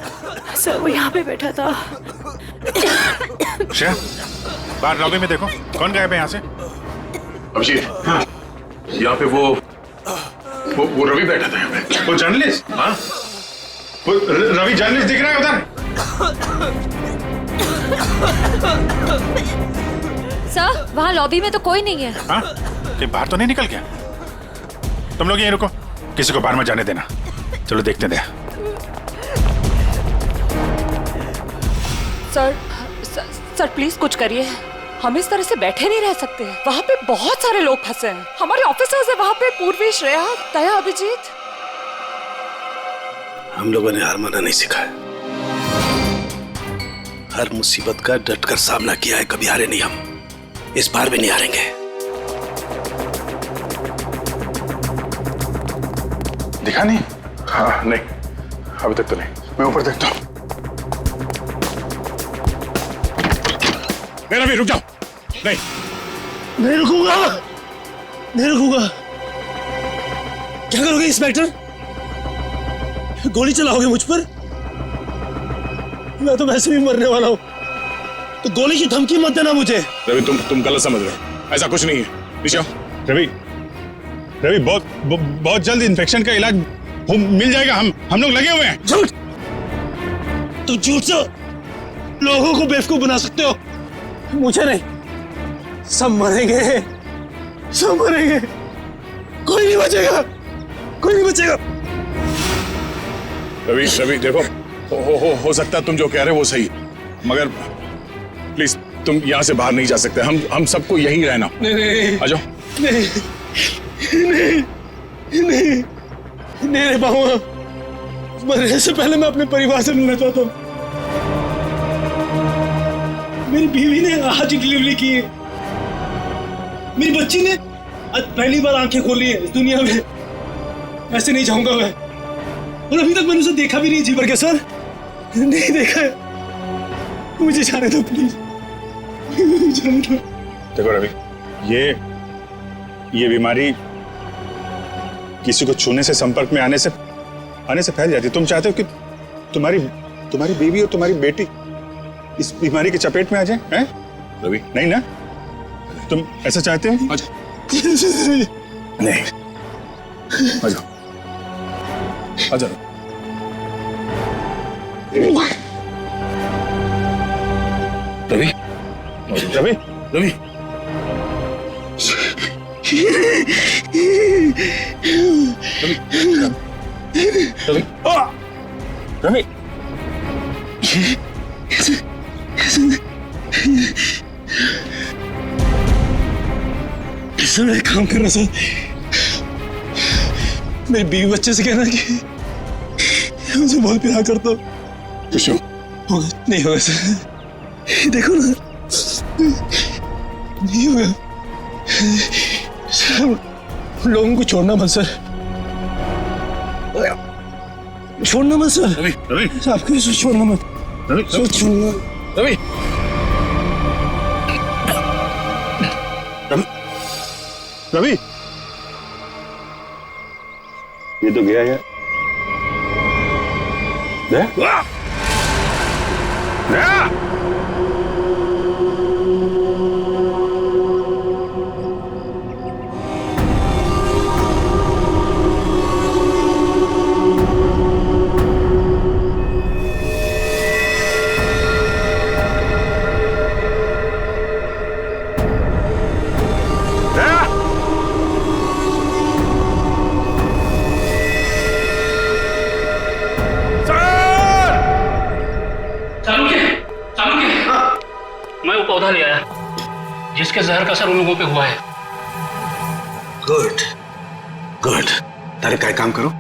सर वो यहाँ पे बैठा था। श्रेया, बाहर लॉबी में देखो, कौन गायब है यहाँ से? अभिजीत, हाँ, यहाँ पे वो रवि बैठा था यहाँ पे। वो जर्नलिस्ट? हाँ, वो रवि जर्नलिस्ट दिख रहा है उधर। सर वहाँ लॉबी में तो कोई नहीं है। हाँ, ये बाहर तो नहीं निकल गया? तुम लोग यहीं रुको, किसी को बाहर मत जाने देना। चलो देखते हैं। सर प्लीज कुछ करिए। हम इस तरह से बैठे नहीं रह सकते। वहाँ पे बहुत सारे लोग फंसे हैं। हमारे ऑफिसर्स है वहाँ पे, पूर्वी, श्रेया, दया, अभिजीत। हम लोगों ने हार माना नहीं सीखा है। हर मुसीबत का डट कर सामना किया है, कभी हारे नहीं हम। इस बार भी नहीं हारेंगे। दिखा नहीं? हाँ, नहीं, अभी तक तो नहीं। मैं ऊपर देखता हूँ। रवि रुक जाओ। नहीं रुकूंगा, नहीं रुकूंगा। क्या करोगे इंस्पेक्टर? गोली चलाओगे मुझ पर? मैं तो वैसे भी मरने वाला हूं, तो गोली की धमकी मत देना मुझे। रवि, तुम गलत समझ रहे हो, ऐसा कुछ नहीं है। नीचे आओ। रवि, बहुत जल्द इन्फेक्शन का इलाज मिल जाएगा। हम लोग लगे हुए हैं। झूठ! तुम झूठ से लोगों को बेवकूफ बना सकते हो, मुझे नहीं। सब मरेंगे, सब मरेंगे, कोई नहीं बचेगा, कोई नहीं बचेगा। रवि रवि देखो, हो सकता है तुम जो कह रहे हो वो सही, मगर प्लीज तुम यहाँ से बाहर नहीं जा सकते। हम सबको यही रहना। नहीं आ जाओ। नहीं नहीं नहीं नहीं रह पाऊंगा। मरने से पहले मैं अपने परिवार से मिलना चाहता हूँ। मेरी बीवी ने आज डिलीवरी की है, मेरी बच्ची ने आज पहली बार आंखें खोली है इस दुनिया में। ऐसे नहीं जाऊंगा मैं, और अभी तक मैंने उसे देखा भी नहीं जी भर के। सर नहीं देखा है, मुझे जाने दो प्लीज, जाने दो। देखो रवि, ये बीमारी किसी को छूने से, संपर्क में आने से फैल जाती है। तुम चाहते हो कि तुम्हारी बीवी और तुम्हारी बेटी इस बीमारी की चपेट में आ जाए? हैं रवि? नहीं ना, तुम ऐसा चाहते हो? आ जाओ। नहीं, आ जाओ, आ जाओ। रवि रवि रवि रवि रवि सर एक काम करना सर, मेरी बीवी बच्चे से कहना कि मुझे बहुत प्यार करता हूँ। नहीं होगा सर, देखो ना, नहीं होगा सर। लोगों को छोड़ना मत सर, छोड़ना मत सर। रवि रवि आपको छोड़ना मत, रवि छोड़ना। रवि रवि, ये तो गया यार। मैं वो पौधा ले आया जिसके जहर का असर उन लोगों पे हुआ है। Good good. तारे का काम करो,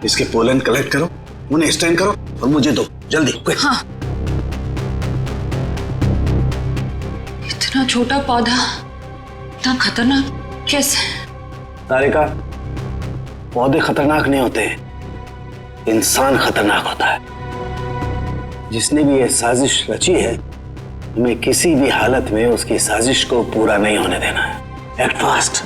इसके पोलन कलेक्ट करो, उन्हें स्टैंड करो और मुझे दो जल्दी। हाँ। इतना छोटा पौधा इतना खतरनाक कैसे? तारिका, पौधे खतरनाक नहीं होते, इंसान खतरनाक होता है। जिसने भी ये साजिश रची है, हमें किसी भी हालत में उसकी साजिश को पूरा नहीं होने देना है। Act fast.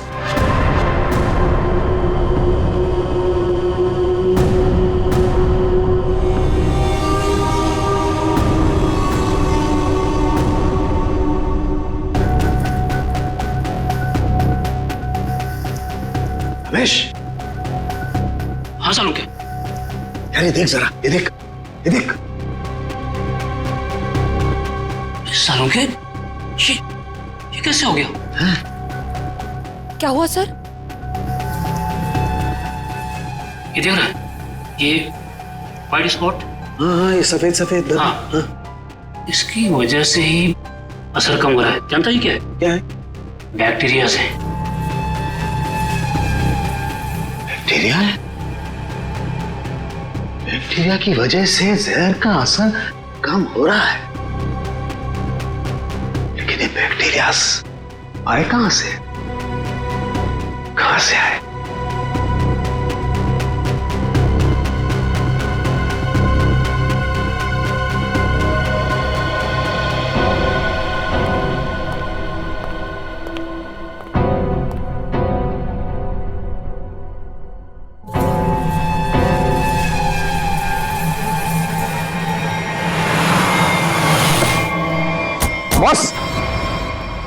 रमेश। हाँ सालू के। यार ये देख जरा, ये देख, ये देख। सालों के ये कैसे हो गया? क्या हुआ सर? ये देख रहा है, ये वाइट स्पॉट। हाँ ये सफेद सफेद। हाँ। इसकी वजह से ही असर कम हो रहा है। जानता ही क्या है? क्या है? बैक्टीरिया से। बैक्टीरिया है? बैक्टीरिया की वजह से जहर का असर कम हो रहा है, लेकिन ये बैक्टीरिया आए कहां से? कहां से आए? बॉस,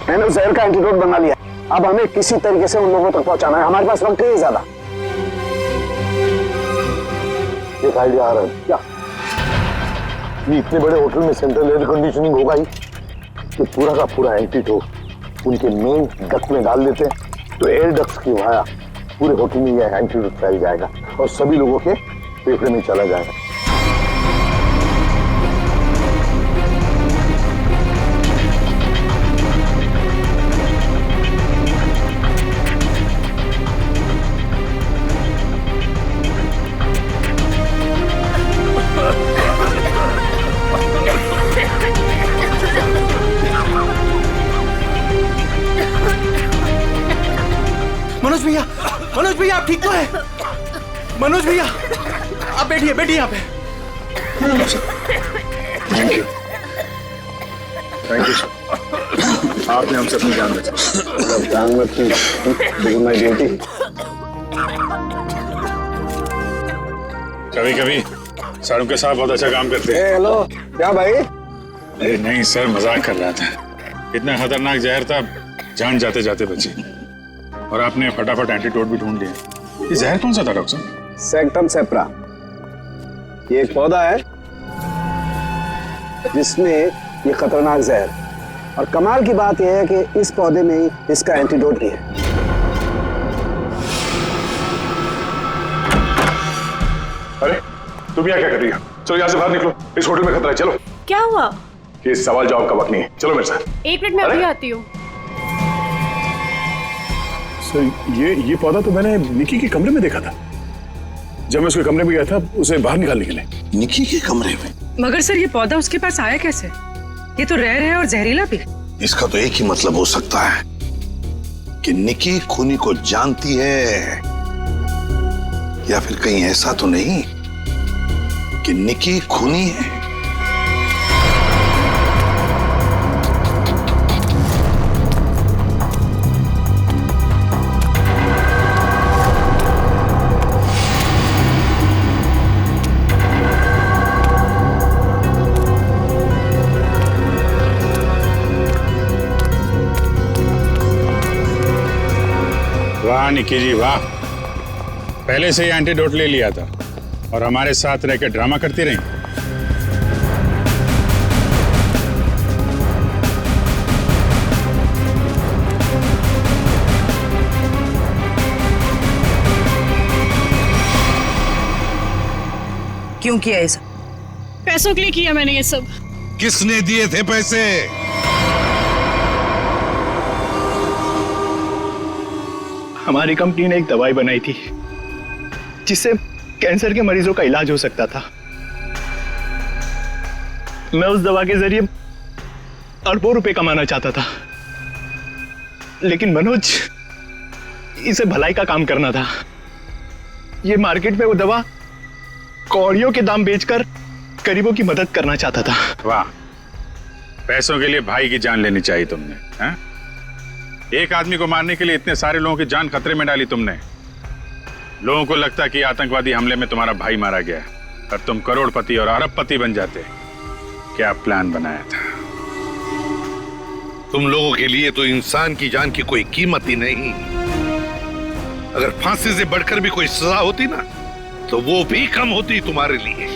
मैंने जहर का एंटीडोट बना लिया। अब हमें किसी तरीके से उन लोगों तक पहुंचाना है। हमारे पास वक्त नहीं है ज्यादा। एक आइडिया आ रहा है। क्या? ये इतने बड़े होटल में सेंट्रल एयर कंडीशनिंग होगा ही कि पूरा का पूरा एंटीडोट उनके मेन डक्ट में डाल देते हैं, तो एयर डक्ट की वाया पूरे होटल में यह एंटीडोट फैल जाएगा और सभी लोगों के फेफड़े में चला जाएगा। मनोज भैया, आप बैठिए बैठिए यहाँ पे। थैंक यू सर, आपने हमसे अपनी जान बचाई। जान मत की, माय ड्यूटी। कभी कभी साड़ू के साथ बहुत अच्छा काम करते हैं। हेलो, क्या भाई? अरे नहीं सर, मजाक कर रहा था। इतना खतरनाक जहर था, जान जाते जाते बची। और आपने फटाफट एंटीडोट भी ढूंढ लिया। ये जहर कौन सा था डॉक्टर साहब? सेक्टम सेप्रा। ये एक पौधा है जिसमें ये खतरनाक जहर, और कमाल की बात यह है कि इस पौधे में ही इसका एंटीडोट भी है। अरे तुम यहाँ क्या कर रही हो? चलो यहाँ से बाहर निकलो, इस होटल में खतरा है। चलो। क्या हुआ? ये सवाल जवाब का वक्त नहीं है, चलो मेरे साथ। 1 मिनट में अभी आती हूँ। सर ये पौधा तो मैंने निकी के कमरे में देखा था। जब मैं उसके कमरे में गया था उसे बाहर निकालने के लिए। निकी के कमरे में? मगर सर ये पौधा उसके पास आया कैसे? ये तो रेयर है और जहरीला भी। इसका तो एक ही मतलब हो सकता है कि निकी खूनी को जानती है, या फिर कहीं ऐसा तो नहीं कि निकी खूनी है। वाह निकी जी वाह, पहले से ही एंटीडोट ले लिया था और हमारे साथ रहकर ड्रामा करती रही। क्यों किया ये सब? पैसों के लिए किया मैंने ये सब। किसने दिए थे पैसे? हमारी कंपनी ने एक दवाई बनाई थी जिससे कैंसर के मरीजों का इलाज हो सकता था। मैं उस दवा के जरिए अरबों रुपए कमाना चाहता था, लेकिन मनोज, इसे भलाई का काम करना था। ये मार्केट में वो दवा कौड़ियों के दाम बेचकर गरीबों की मदद करना चाहता था। वाह, पैसों के लिए भाई की जान लेनी चाहिए तुमने, हैं? एक आदमी को मारने के लिए इतने सारे लोगों की जान खतरे में डाली तुमने। लोगों को लगता कि आतंकवादी हमले में तुम्हारा भाई मारा गया और तुम करोड़पति और अरबपति बन जाते। क्या प्लान बनाया था? तुम लोगों के लिए तो इंसान की जान की कोई कीमत ही नहीं। अगर फांसी से बढ़कर भी कोई सजा होती ना, तो वो भी कम होती तुम्हारे लिए।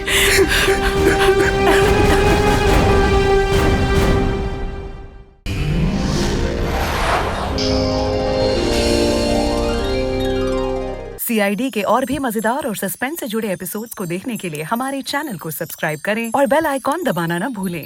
CID के और भी मजेदार और सस्पेंस से जुड़े एपिसोड्स को देखने के लिए हमारे चैनल को सब्सक्राइब करें और बेल आइकॉन दबाना ना भूलें।